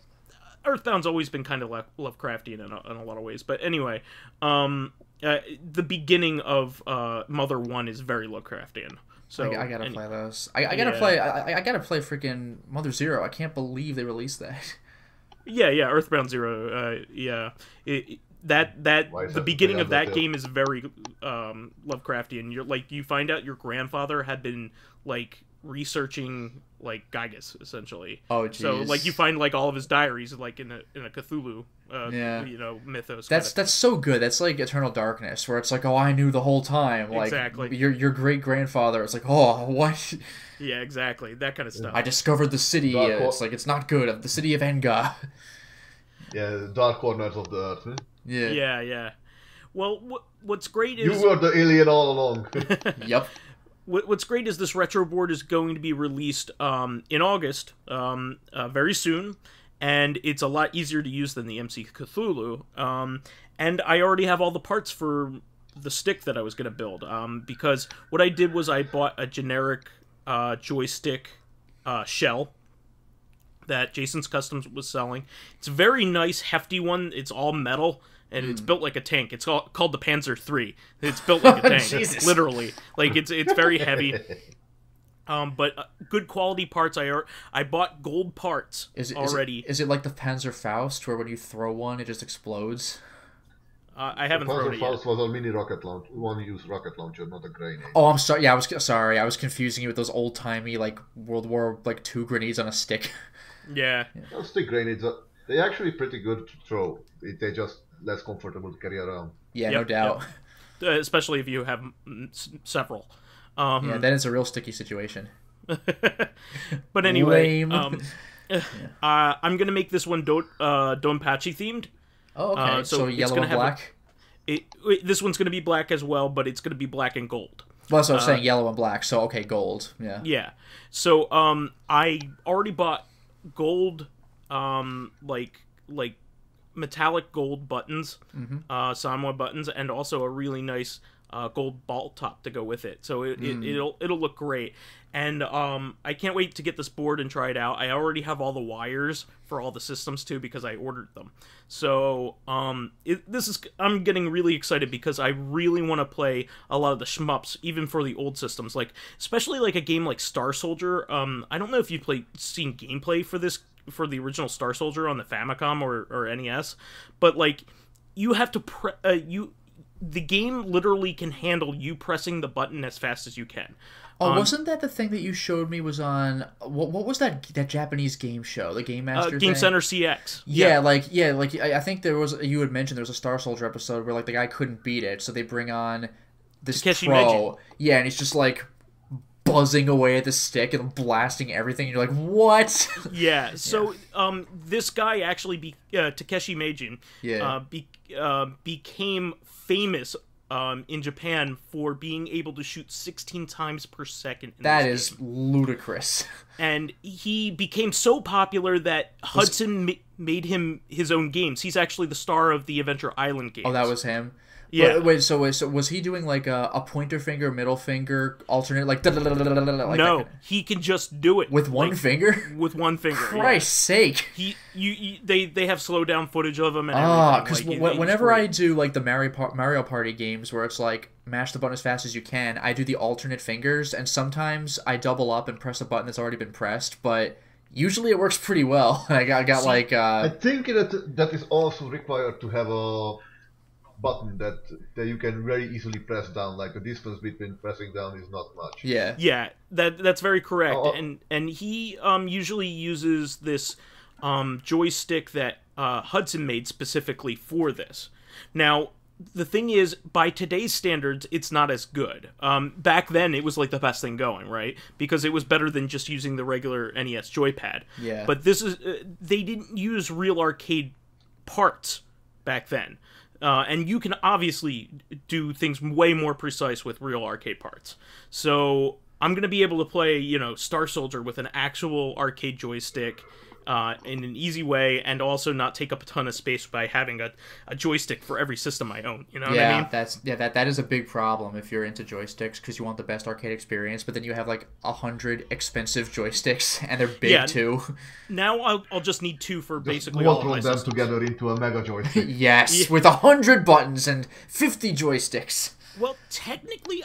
Earthbound's always been kind of Lovecraftian in a lot of ways. But anyway, the beginning of Mother 1 is very Lovecraftian. So I gotta play those. I gotta play freaking Mother Zero. I can't believe they released that. Yeah, Earthbound Zero. The beginning of that game is very Lovecraftian. You find out your grandfather had been like researching like Gygas essentially. Oh, jeez. So like you find like all of his diaries like in a Cthulhu mythos. That's so good. That's like Eternal Darkness, where it's like, oh, I knew the whole time. Like, exactly. Your great grandfather. It's like, oh, what? Yeah, exactly. That kind of stuff. I discovered the city. It's like, it's not good. The city of Enga. Yeah, the dark corners of the earth. Huh? Yeah. Well, what's great is you were the alien all along. Yep. What's great is this retro board is going to be released in August, very soon, and it's a lot easier to use than the MC Cthulhu. And I already have all the parts for the stick that I was going to build, because what I did was I bought a generic joystick shell that Jason's Customs was selling. It's a very nice, hefty one. It's all metal. And it's built like a tank. It's called the Panzer III. It's built like a tank, Jesus. literally. Like it's very heavy. But good quality parts. I bought gold parts already. Is it like the Panzer Faust, where when you throw one, it just explodes? I haven't thrown it yet. Panzer Faust was a mini rocket launcher. One used rocket launcher, not a grenade. Oh, I'm sorry. Yeah, I was confusing you with those old timey like World War II grenades on a stick. Yeah. Those stick grenades they're actually pretty good to throw. They're just less comfortable to carry around. Yeah, no doubt. Yep. Especially if you have several. Yeah, that is a real sticky situation. But anyway, Lame. I'm gonna make this one Donpachi themed. Oh, okay. So yellow and black. This one's gonna be black as well, but it's gonna be black and gold. Well, that's what I was saying, yellow and black. So okay, gold. Yeah. Yeah. So I already bought gold, like metallic gold buttons, Sanwa buttons, and also a really nice gold ball top to go with it. So it'll look great. And I can't wait to get this board and try it out. I already have all the wires for all the systems too because I ordered them. So I'm getting really excited because I really want to play a lot of the shmups, even for the old systems, like especially like a game like Star Soldier. I don't know if you've seen gameplay for the original Star Soldier on the Famicom or NES, but like you have to the game literally can handle you pressing the button as fast as you can. Oh, wasn't that the thing that you showed me was on what was that Japanese game show, the Game Master Game thing? Center CX. Yeah, I think you had mentioned there was a Star Soldier episode where like the guy couldn't beat it, so they bring on this Takeshi pro. Meiji. Yeah, and he's just like buzzing away at the stick and blasting everything, and you're like, what? Yeah, so this guy actually Takeshi Meiji became famous in Japan for being able to shoot 16 times per second. That is ludicrous. And he became so popular that Hudson made him his own games. He's actually the star of the Adventure Island games. Oh, that was him? Yeah. Wait, so was he doing like a pointer finger, middle finger, alternate, like no, he can just do it with one finger. With one finger. Christ's sake! They have slow down footage of him and everything. Because whenever I do like the Mario Party games where it's like mash the button as fast as you can, I do the alternate fingers, and sometimes I double up and press a button that's already been pressed, but usually it works pretty well. I got I think that is also required to have a button that you can very easily press down. Like the distance between pressing down is not much. Yeah, that's very correct. And he usually uses this joystick that Hudson made specifically for this. Now the thing is, by today's standards, it's not as good. Back then, it was like the best thing going, right? Because it was better than just using the regular NES joypad. Yeah. But this is they didn't use real arcade parts back then, and you can obviously do things way more precise with real arcade parts. So I'm gonna be able to play, Star Soldier with an actual arcade joystick. In an easy way, and also not take up a ton of space by having a joystick for every system I own. You know what I mean? That is a big problem if you're into joysticks, because you want the best arcade experience, but then you have like 100 expensive joysticks, and they're big too. Now I'll just need 2 for basically all all of my them systems. together into a mega joystick. Yes, with 100 buttons and 50 joysticks. Well, technically,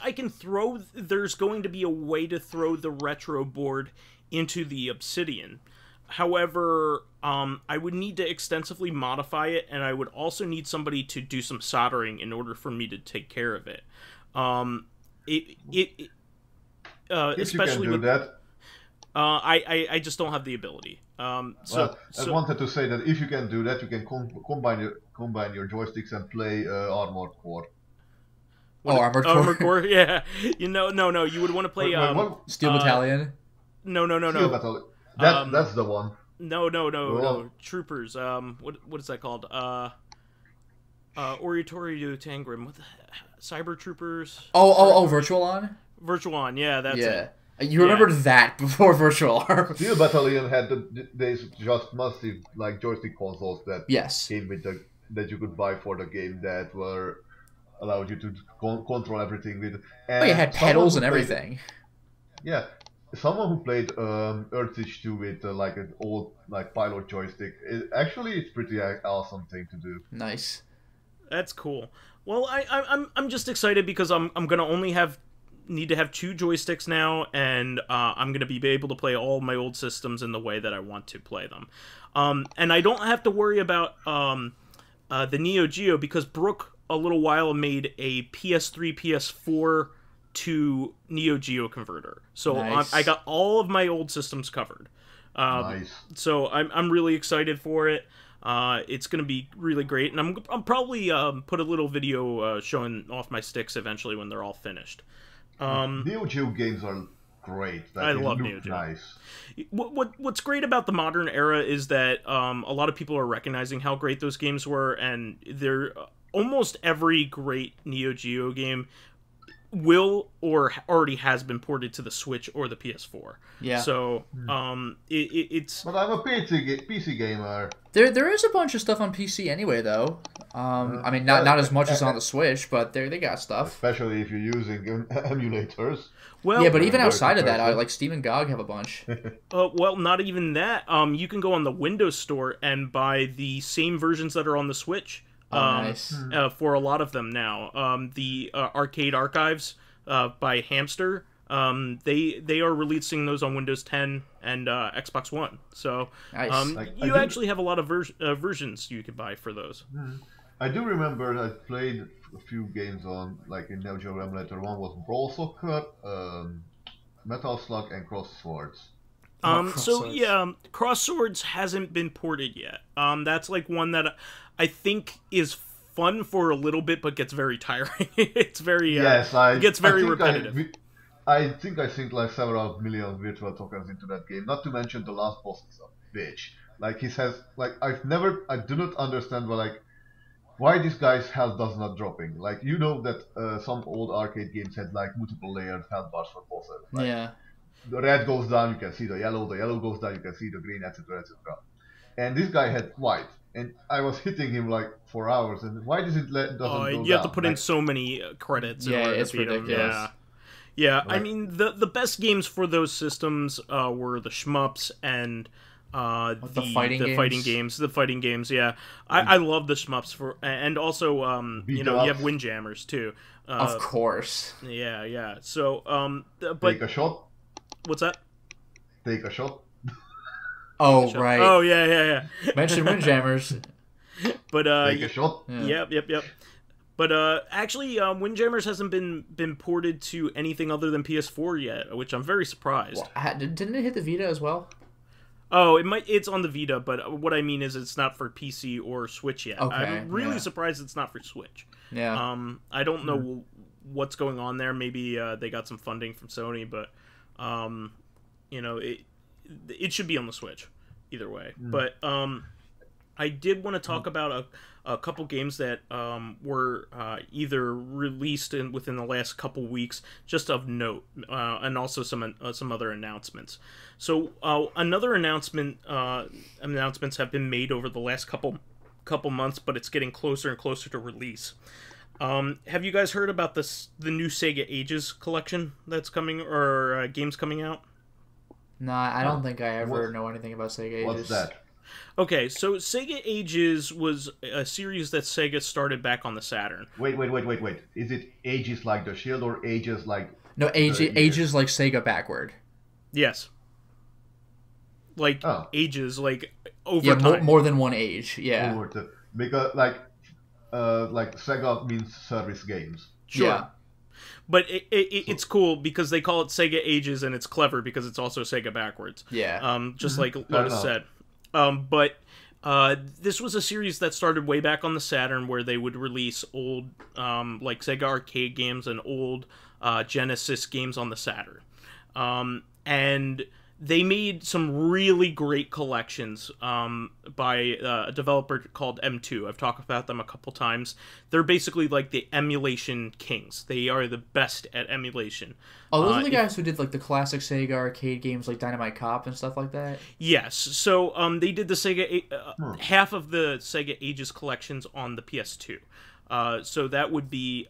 there's going to be a way to throw the retro board into the Obsidian. However, I would need to extensively modify it, and I would also need somebody to do some soldering in order for me to take care of it. Especially you can do that. I just don't have the ability. I wanted to say that if you can do that, you can combine your joysticks and play Armored Core. Armored Core? Yeah. No. You would want to play Steel Battalion. No. Steel Battalion. That's the one. No. Troopers. What is that called? Oratory to Tangrim. What the Cyber Troopers? Virtual On? Virtual On, yeah, that's it. You remembered that before Virtual On. Steel Battalion had these just massive joystick consoles that came with that you could buy for the game that were allowed you to control everything with. And you had pedals and everything. Yeah. Someone who played Earth Siege 2 with an old pilot joystick, it's pretty awesome thing to do. Nice. That's cool. Well, I'm just excited because I'm gonna only need to have 2 joysticks now, and I'm gonna be able to play all my old systems in the way that I want to play them. And I don't have to worry about the Neo Geo, because Brook a little while made a PS3, PS4 to Neo Geo converter, so nice. I got all of my old systems covered. Nice. So I'm really excited for it. It's gonna be really great, and I'm probably put a little video showing off my sticks eventually when they're all finished. Neo Geo games are great. I love Neo Geo. Nice. What's great about the modern era is that a lot of people are recognizing how great those games were, and they're almost every great Neo Geo game will or already has been ported to the Switch or the PS4. Yeah. So it's. But I'm a PC gamer. There is a bunch of stuff on PC anyway, though. I mean, not as much as on the Switch, but they got stuff. Especially if you're using emulators. Well, yeah, but even outside of that, like Steam and GOG have a bunch. Well, not even that. You can go on the Windows Store and buy the same versions that are on the Switch. Nice. For a lot of them now. The Arcade Archives by Hamster, they are releasing those on Windows 10 and Xbox One. So nice. you actually have a lot of versions you could buy for those. I do remember I played a few games on, in Neo Geo emulator. One was Brawl Soccer, Metal Slug, and Cross Swords. Cross Swords hasn't been ported yet. That's one that I think is fun for a little bit, but gets very tiring. It's very gets very repetitive. I think I synced several million virtual tokens into that game. Not to mention the last boss is a bitch. He says I do not understand why this guy's health does not dropping. That some old arcade games had multiple layered health bars for bosses. Yeah. The red goes down, you can see the yellow goes down, you can see the green, etc., etc. And this guy had white, and I was hitting him for hours, and why doesn't go down? You have to put in so many credits in order it's to beat ridiculous. him. Yeah. I mean, the best games for those systems were the shmups and the fighting games. Yeah, I love the shmups and also you have Windjammers too. Of course. Yeah. So but take a shot. What's that? Take a shot. Oh, right. Oh, yeah. Mention Windjammers. But take a shot. Yeah. Yep. But actually, Windjammers hasn't been ported to anything other than PS4 yet, which I'm very surprised. Well, didn't it hit the Vita as well? Oh, it's on the Vita, but what I mean is it's not for PC or Switch yet. Okay, I'm really surprised it's not for Switch. I don't know what's going on there. Maybe they got some funding from Sony, but it should be on the Switch either way. But I did want to talk about a couple games that were either released within the last couple weeks, just of note, and also some other announcements. So another announcements have been made over the last couple months, but it's getting closer and closer to release. Have you guys heard about the new Sega Ages collection that's coming, or games coming out? Nah, I don't think I ever know anything about Sega Ages. What's that? Okay, so Sega Ages was a series that Sega started back on the Saturn. Wait. Is it Ages like the Shield or Ages like... No, Ages like Sega backward. Yes. Like, ages, like, over time. Yeah, more than one age, yeah. Because, like Sega means service games. Sure. Yeah. But it's cool because they call it Sega Ages, and it's clever because it's also Sega backwards. Yeah. Just like Lotus said. But this was a series that started way back on the Saturn, where they would release old, like Sega arcade games and old Genesis games on the Saturn. And they made some really great collections by a developer called M2. I've talked about them a couple times. They're basically like the emulation kings. They are the best at emulation. Oh, those are the guys who did like the classic Sega arcade games like Dynamite Cop and stuff like that? Yes. So they did the Sega half of the Sega Ages collections on the PS2. So that would be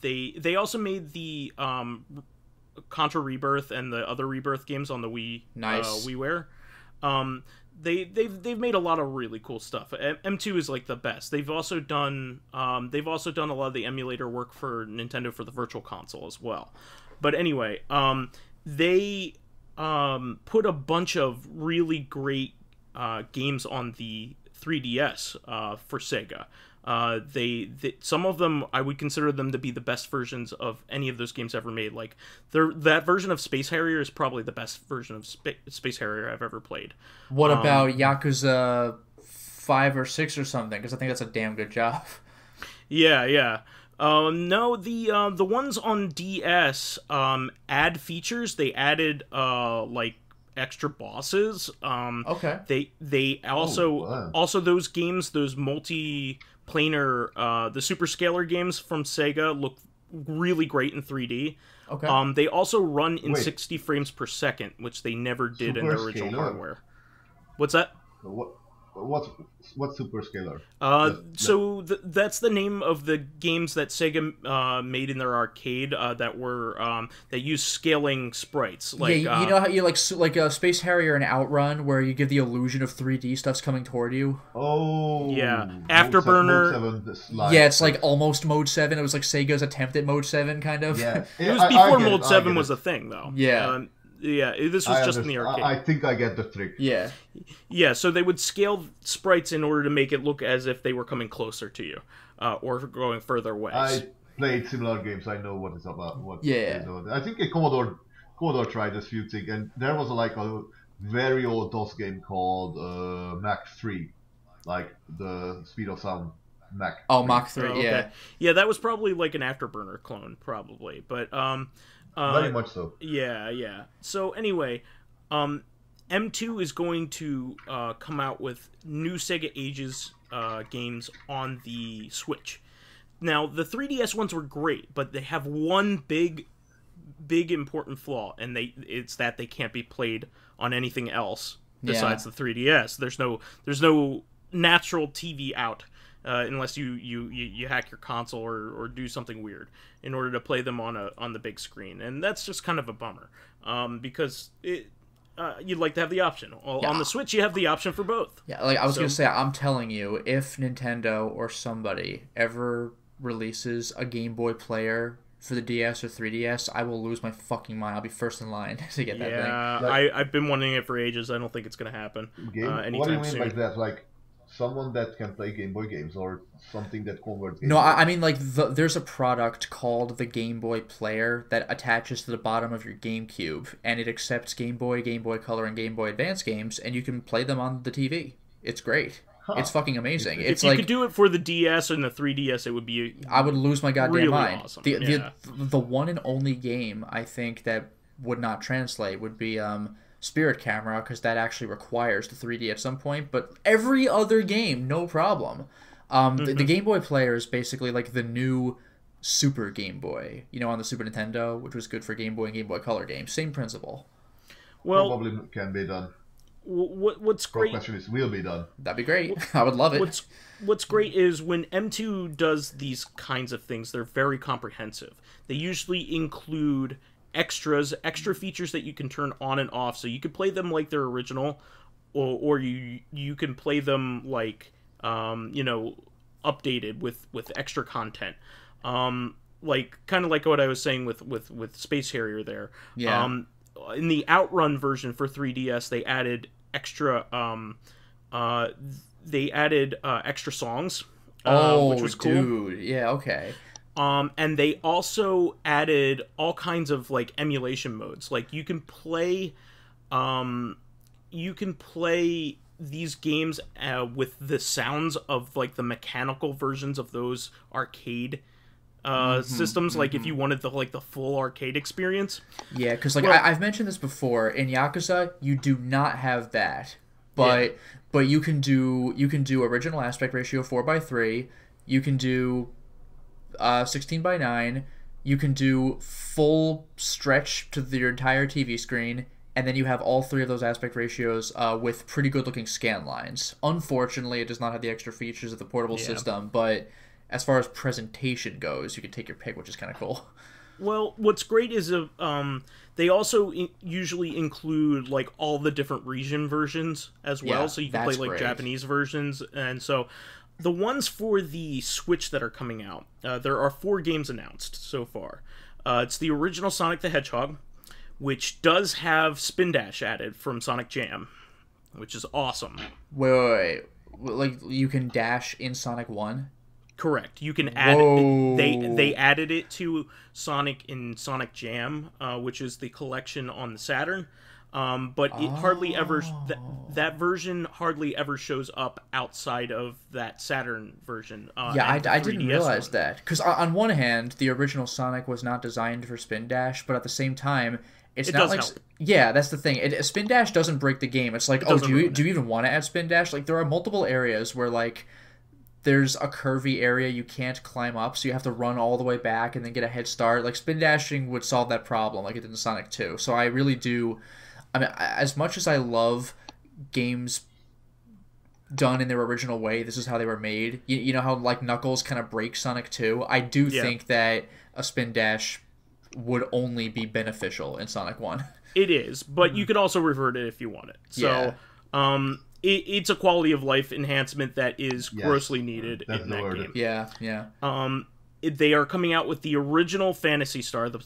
they also made the Contra Rebirth and the other Rebirth games on the Wii. Nice. WiiWare. They've made a lot of really cool stuff. M2 is like the best. They've also done a lot of the emulator work for Nintendo for the Virtual Console as well. But anyway, they put a bunch of really great games on the 3DS for Sega. Some of them, I would consider them to be the best versions of any of those games ever made. Like, that version of Space Harrier is probably the best version of Space Harrier I've ever played. What about Yakuza 5 or 6 or something? Because I think that's a damn good job. Yeah. No, the ones on DS add features. They added like extra bosses. Okay. They also those games, those multi-planar, the Super Scalar games from Sega look really great in 3D. Okay. They also run in 60 frames per second, which they never did in their original hardware. What's that? What's Super Scalar? That's the name of the games that Sega made in their arcade that were that use scaling sprites. Like, you know how you like a Space Harrier and Outrun, where you give the illusion of 3D stuff's coming toward you. Oh, yeah. Afterburner. Mode 7 yeah, it's like almost Mode 7. It was like Sega's attempt at Mode 7, kind of. Yeah, it was before Mode 7 was a thing, though. Yeah. Yeah, this was just in the arcade. I think I get the trick. Yeah. Yeah, so they would scale sprites in order to make it look as if they were coming closer to you, or going further away. I played similar games. I know what it's about. Yeah. I think Commodore tried this few things, and there was like a very old DOS game called Mach 3, like the speed of sound Mach. Oh, Mach 3, okay. Yeah. Yeah, that was probably like an Afterburner clone, probably, but very much so. Yeah. So anyway, M2 is going to come out with new Sega Ages games on the Switch. Now, the 3DS ones were great, but they have one big important flaw, and it's that they can't be played on anything else besides the 3DS. There's no natural TV out. Unless you hack your console or do something weird in order to play them on the big screen, and that's just kind of a bummer, because you'd like to have the option. On the Switch, you have the option for both. Yeah, like I was gonna say, I'm telling you, if Nintendo or somebody ever releases a Game Boy player for the DS or 3DS, I will lose my fucking mind. I'll be first in line to get that thing. Yeah, I've been wanting it for ages. I don't think it's gonna happen anytime soon. What do you mean by that? Like, someone that can play Game Boy games or something that converts. No, I mean like there's a product called the Game Boy Player that attaches to the bottom of your GameCube, and it accepts Game Boy, Game Boy Color, and Game Boy Advance games, and you can play them on the TV. It's great. Huh. It's fucking amazing. If you could do it for the DS and the 3DS, it would be. I would lose my goddamn really mind. Awesome. The one and only game I think that would not translate would be Spirit Camera, because that actually requires the 3D at some point. But every other game, no problem. The Game Boy Player is basically like the new Super Game Boy, on the Super Nintendo, which was good for Game Boy and Game Boy Color games. Same principle. Well, probably can be done. What's great? The question is, will be done. That'd be great. I would love it. What's great is when M2 does these kinds of things, they're very comprehensive. They usually include extra features that you can turn on and off, so you could play them like they're original, or you can play them like updated with extra content. Like kind of like what I was saying with Space Harrier there. Yeah. In the Outrun version for 3DS, they added extra extra songs, which was cool. Dude, yeah, okay. And they also added all kinds of like emulation modes. Like you can play these games with the sounds of like the mechanical versions of those arcade systems, like if you wanted the full arcade experience. Yeah, because I've mentioned this before, in Yakuza you do not have that, but you can do original aspect ratio 4:3, you can do 16:9, you can do full stretch to your entire TV screen, and then you have all three of those aspect ratios with pretty good looking scan lines. Unfortunately, it does not have the extra features of the portable system, but as far as presentation goes, you can take your pick, which is kind of cool. Well, what's great is they also usually include like all the different region versions as well, so you can play like great Japanese versions. And so the ones for the Switch that are coming out, there are 4 games announced so far. It's the original Sonic the Hedgehog, which does have Spin Dash added from Sonic Jam, which is awesome. Wait. Like you can dash in Sonic 1? Correct. You can add it. They added it to Sonic in Sonic Jam, which is the collection on the Saturn. But it hardly ever that version hardly ever shows up outside of that Saturn version. I didn't realize that, because on one hand, the original Sonic was not designed for Spin Dash, but at the same time, it not like help. Yeah, that's the thing. Spin Dash doesn't break the game. It's like, do you even want to add Spin Dash? Like there are multiple areas where like there's a curvy area you can't climb up, so you have to run all the way back and then get a head start. Like, spin dashing would solve that problem, like it did in Sonic 2. So I really do... I mean, as much as I love games done in their original way, this is how they were made. You know how, like, Knuckles kind of breaks Sonic 2? I do think that a spin dash would only be beneficial in Sonic 1. It is, but you could also revert it if you want it. So, it's a quality of life enhancement that is grossly needed in that game. Yeah. They are coming out with the original Phantasy Star, the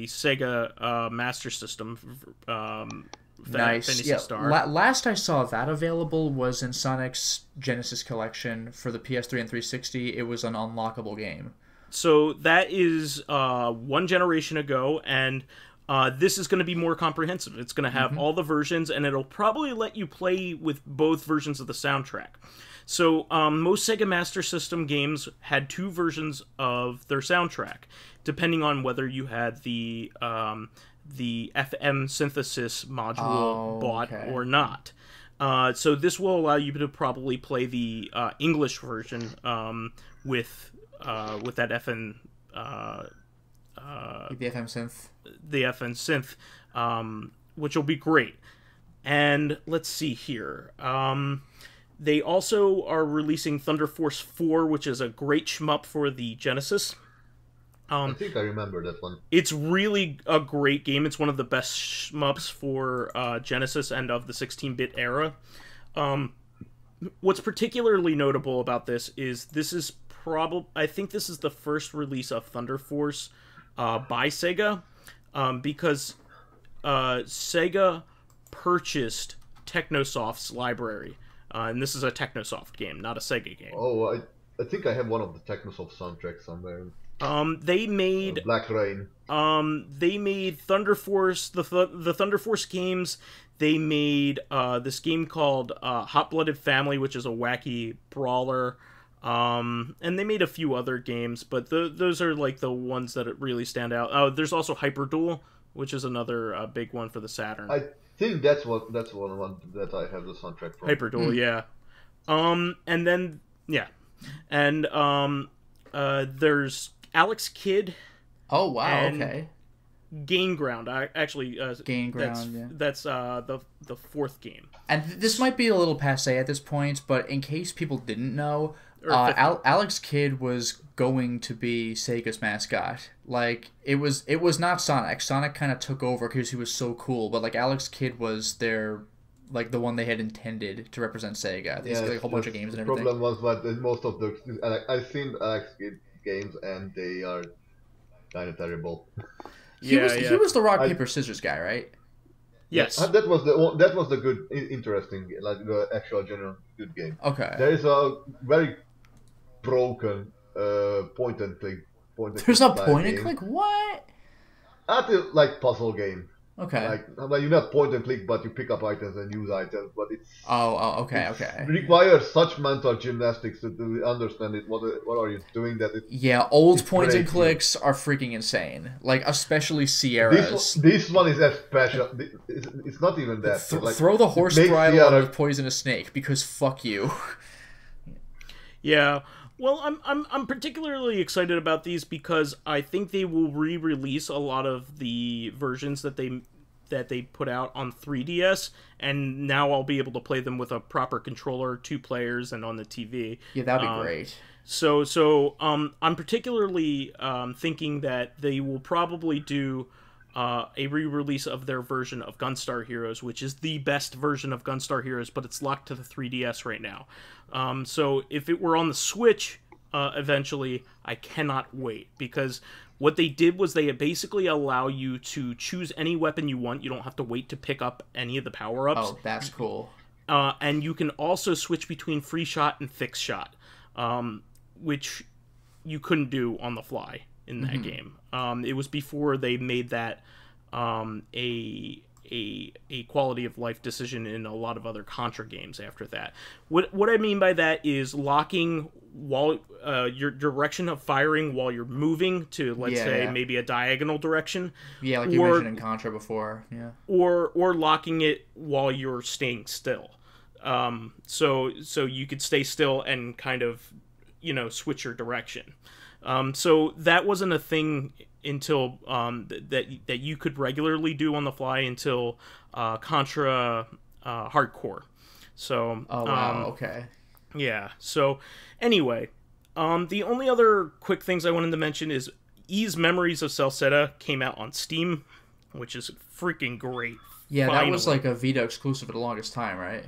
Sega Master System. Nice. Phantasy Star. Last I saw that available was in Sonic's Genesis collection for the PS3 and 360. It was an unlockable game. So that is 1 generation ago, and this is going to be more comprehensive. It's going to have all the versions, and it'll probably let you play with both versions of the soundtrack. So most Sega Master System games had 2 versions of their soundtrack, depending on whether you had the FM synthesis module bought or not. So this will allow you to probably play the English version with that FN. The FM synth. The FN synth, which will be great. And let's see here. They also are releasing Thunder Force 4, which is a great shmup for the Genesis. I think I remember that one. It's really a great game. It's one of the best shmups for Genesis and of the 16-bit era. What's particularly notable about this is I think this is the first release of Thunder Force by Sega, because Sega purchased Technosoft's library and this is a Technosoft game, not a Sega game. Oh, I think I have one of the Technosoft soundtracks somewhere. They made Black Rain. They made Thunder Force, the Thunder Force games. They made this game called Hot Blooded Family, which is a wacky brawler. And they made a few other games, but those are like the ones that really stand out. Oh, there's also Hyper Duel, which is another big one for the Saturn. I think that's one that I have the soundtrack from. Hyper Duel, yeah. And then there's Alex Kidd. Oh wow, okay. Gain Ground. Gain Ground. That's the fourth game. And this might be a little passé at this point, but in case people didn't know, Alex Kidd was going to be Sega's mascot. Like it was not Sonic. Sonic kind of took over because he was so cool, but like Alex Kidd was their like the one they had intended to represent Sega. There's like a whole bunch of games and everything. The problem was that most of the I've seen Alex Kidd games and they are kind of terrible. He was the rock paper scissors guy, right? Yes. That was the good, interesting, like the actual general good game. Okay. There is a very broken point and click. There's a point and click. What? Like puzzle game. Okay. Like you not point and click, but you pick up items and use items, but it's. Okay. It requires such mental gymnastics to understand it. What are you doing? Old point and clicks are freaking insane. Like especially Sierra's. This one is special. It's not even that. Throw the horse bridle on a poisonous snake because fuck you. Yeah. Well, I'm particularly excited about these because I think they will re-release a lot of the versions that they put out on 3DS, and now I'll be able to play them with a proper controller, 2 players, and on the TV. Yeah, that'd be great. So I'm particularly thinking that they will probably do a re-release of their version of Gunstar Heroes, which is the best version of Gunstar Heroes, but it's locked to the 3DS right now. So if it were on the Switch eventually, I cannot wait, because what they did was they basically allow you to choose any weapon you want. You don't have to wait to pick up any of the power-ups. Oh, that's cool. And you can also switch between free shot and fixed shot, which you couldn't do on the fly in that game. It was before they made that a quality of life decision in a lot of other Contra games after that. What I mean by that is locking while your direction of firing while you're moving to, let's say, maybe a diagonal direction. Yeah, like you mentioned in Contra before. Yeah. Or locking it while you're staying still. So you could stay still and kind of, switch your direction. So that wasn't a thing until that you could regularly do on the fly until Contra Hardcore. So okay. Yeah. So anyway, the only other quick things I wanted to mention is Ys Memories of Celceta came out on Steam, which is freaking great. Yeah, finally. That was like a Vita exclusive for the longest time, right?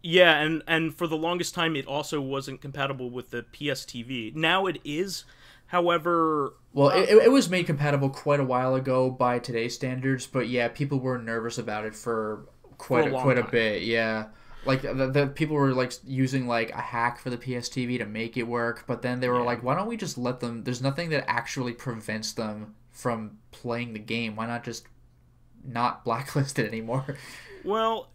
Yeah, and for the longest time it also wasn't compatible with the PS TV. Now it is. However... Well, it was made compatible quite a while ago by today's standards, but yeah, people were nervous about it for quite a bit, yeah. Like, the people were, like, using, like, a hack for the PS TV to make it work, but then they were like, why don't we just let them... There's nothing that actually prevents them from playing the game. Why not just not blacklist it anymore? Well...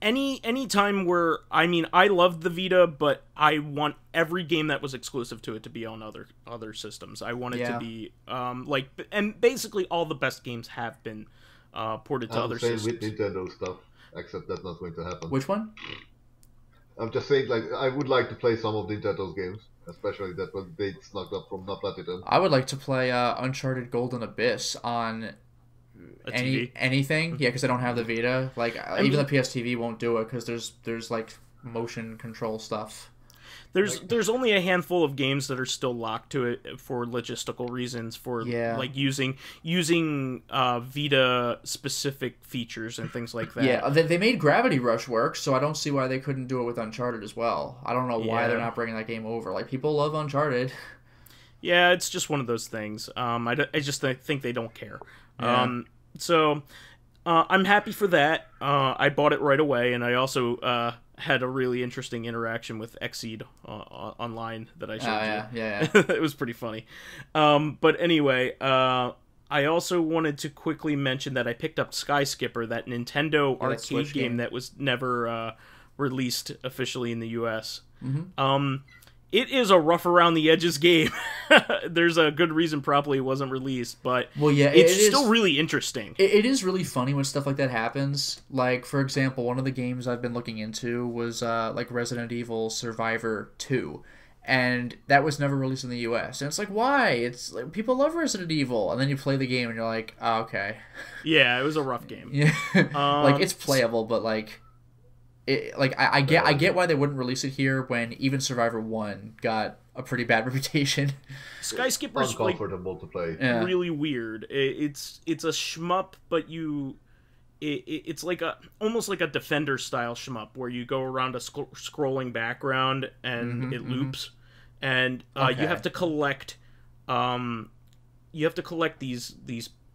Any time where, I loved the Vita, but I want every game that was exclusive to it to be on other systems. I want it to be, and basically all the best games have been ported to other systems. With Nintendo stuff, except that's not going to happen. Which one? I'm just saying, like, I would like to play some of Nintendo's games, especially that one they snuck up from not Platinum. I would like to play Uncharted Golden Abyss on... anything, because I don't have the Vita. Like, even the PS TV won't do it because there's like motion control stuff. There's only a handful of games that are still locked to it for logistical reasons, for like using Vita specific features and things like that. Yeah, they made Gravity Rush work, so I don't see why they couldn't do it with Uncharted as well. I don't know why they're not bringing that game over. Like, people love Uncharted. Yeah, it's just one of those things. I just think they don't care. Yeah. So I'm happy for that. I bought it right away, and I also had a really interesting interaction with Exceed online that I showed you. Yeah. It was pretty funny. But anyway, I also wanted to quickly mention that I picked up Sky Skipper, that Nintendo arcade game that was never released officially in the US. It is a rough around the edges game. There's a good reason probably it wasn't released, but it's still really interesting. It is really funny when stuff like that happens. Like, for example, one of the games I've been looking into was like Resident Evil Survivor 2. And that was never released in the US. And it's like, why? It's like, people love Resident Evil. And then you play the game and you're like, oh, okay. Yeah, it was a rough game. Yeah. Like, it's playable, but like... I get why they wouldn't release it here when even Survivor 1 got a pretty bad reputation. Sky Skipper's uncomfortable to play. Really weird. It's a shmup, but it's like almost like a Defender style shmup where you go around a scrolling background and it loops, and you have to collect these.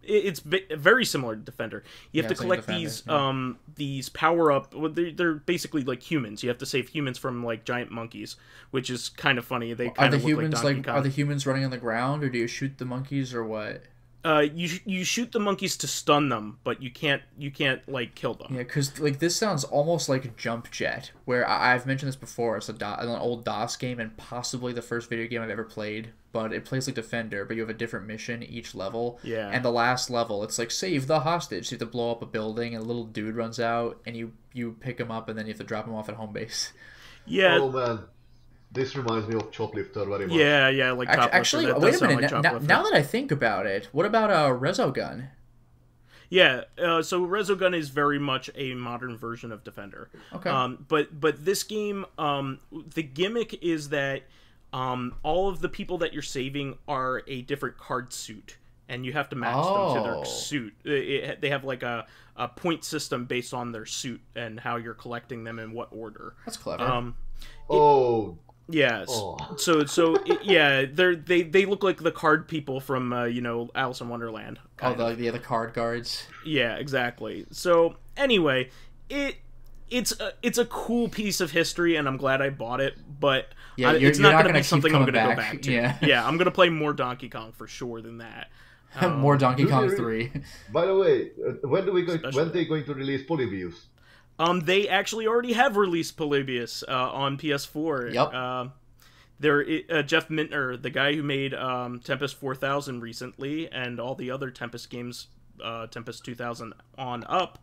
It's very similar to Defender. You have to collect these power up. Well, they're basically like humans. You have to save humans from like giant monkeys, which is kind of funny. They kind of look like Donkey Kong. Are the humans running on the ground, or do you shoot the monkeys, or what? You shoot the monkeys to stun them, but you can't like kill them. Yeah, because like this sounds almost like Jump Jet, where I've mentioned this before. It's an old DOS game and possibly the first video game I've ever played. But it plays like Defender, but you have a different mission each level. Yeah. And the last level, it's like save the hostage. So you have to blow up a building, and a little dude runs out, and you pick him up, and then you have to drop him off at home base. Yeah. Oh man. This reminds me of Choplifter very much. Yeah, like Choplifter. Actually, wait a minute. Now that I think about it, what about Resogun? Yeah, so Resogun is very much a modern version of Defender. Okay. But this game, the gimmick is that all of the people that you're saving are a different card suit, and you have to match them to their suit. They have like a point system based on their suit and how you're collecting them in what order. That's clever. Yes. Oh. So they look like the card people from Alice in Wonderland. The card guards. Yeah, exactly. So anyway, it's a cool piece of history, and I'm glad I bought it. But it's not going to be something I'm going to go back to. Yeah, I'm going to play more Donkey Kong for sure than that. More Donkey Kong 3. By the way, when are they going to release Polybius? They actually already have released Polybius on PS4. Yep. Jeff Mintner, the guy who made Tempest 4000 recently, and all the other Tempest games, Tempest 2000 on up,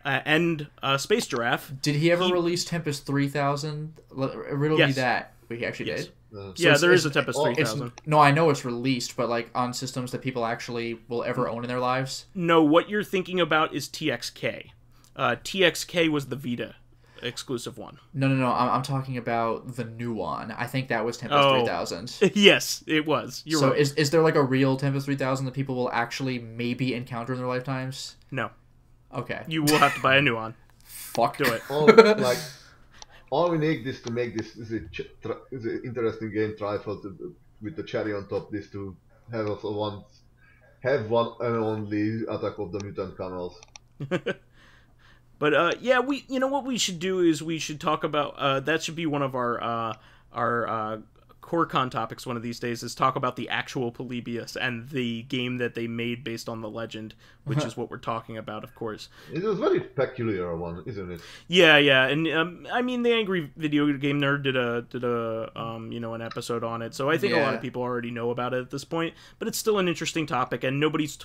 and Space Giraffe. Did he ever release Tempest 3000? Riddle me that. He actually did. There is a Tempest 3000. No, I know it's released, but like on systems that people actually will ever own in their lives? No, what you're thinking about is TXK. TXK was the Vita exclusive one. No. I'm talking about the new one. I think that was Tempest 3000. Yes, it was. You're right. Is there like a real Tempest 3000 that people will actually maybe encounter in their lifetimes? No. Okay. You will have to buy a new one. Fuck. Do it. All we need is to make this is an interesting game. Trifle with the cherry on top. This to have one and only Attack of the Mutant Camels. But what we should do is we should talk about that should be one of our CoreCon topics one of these days, is talk about the actual Polybius and the game that they made based on the legend, which is what we're talking about, of course. It was a very peculiar one, isn't it? Yeah, and I mean, the Angry Video Game Nerd did an episode on it, so I think a lot of people already know about it at this point. But it's still an interesting topic, and nobody's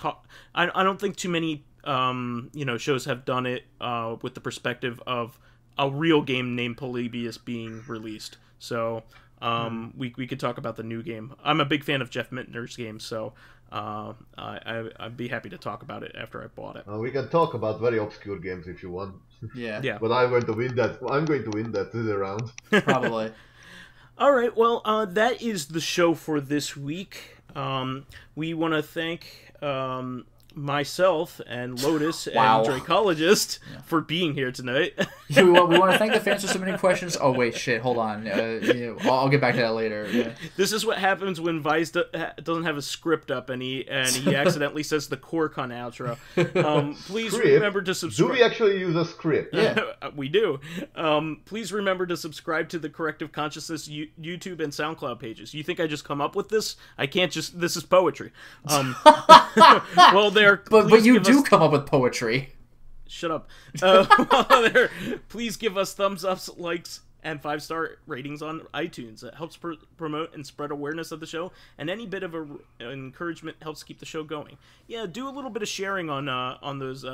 I don't think too many shows have done it with the perspective of a real game named Polybius being released. So we could talk about the new game. I'm a big fan of Jeff Mintner's game, so I'd be happy to talk about it after I bought it. We can talk about very obscure games if you want. Yeah. But I'm going to win that round. Probably. All right. Well, that is the show for this week. We want to thank myself and Lotus Wow. and Dracologist for being here tonight. we want to thank the fans for submitting questions. Oh wait, shit, hold on. I'll get back to that later. Yeah. This is what happens when Vice doesn't have a script up and he accidentally says the Corcon outro. Please remember to subscribe. Do we actually use a script? Yeah. We do. Please remember to subscribe to the Corrective Consciousness YouTube and SoundCloud pages. You think I just come up with this? I can't just... This is poetry. Well, But you do come up with poetry. Shut up. Please give us thumbs ups, likes, and 5-star ratings on iTunes. It helps promote and spread awareness of the show, and any bit of encouragement helps keep the show going. Yeah, do a little bit of sharing on those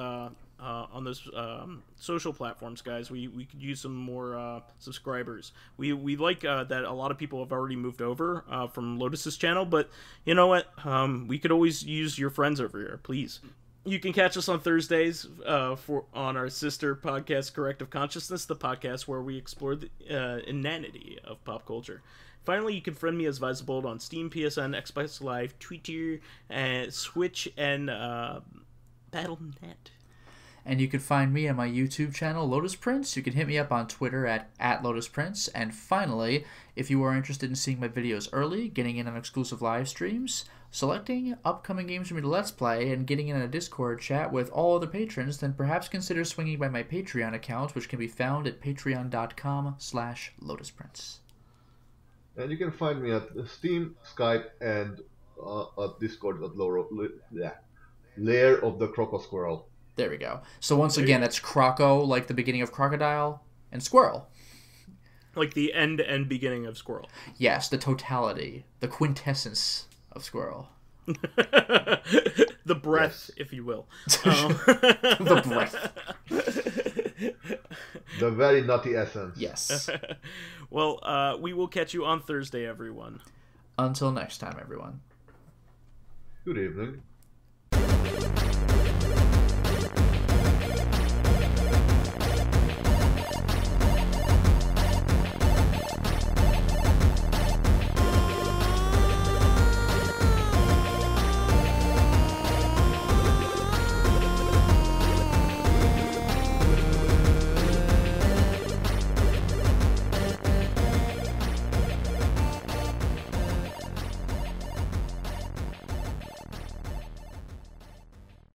social platforms, guys. We could use some more subscribers. We like that a lot of people have already moved over from Lotus's channel, but you know what? We could always use your friends over here, please. You can catch us on Thursdays on our sister podcast, Corrective Consciousness, the podcast where we explore the inanity of pop culture. Finally, you can friend me as vysethebold on Steam, PSN, Xbox Live, Twitter, Switch, and Battle.net. And you can find me on my YouTube channel, Lotus Prince. You can hit me up on Twitter at Lotus Prince. And finally, if you are interested in seeing my videos early, getting in on exclusive live streams, selecting upcoming games for me to Let's Play, and getting in a Discord chat with all other patrons, then perhaps consider swinging by my Patreon account, which can be found at patreon.com/LotusPrince. And you can find me at Steam, Skype, and at Discord at Lair of the Croco Squirrel. There we go. So once again, that's Croco, like the beginning of crocodile, and squirrel. Like the end and beginning of squirrel. Yes, the totality, the quintessence of squirrel. The breath, if you will. The breath. The very nutty essence. Yes. Well, we will catch you on Thursday, everyone. Until next time, everyone. Good evening.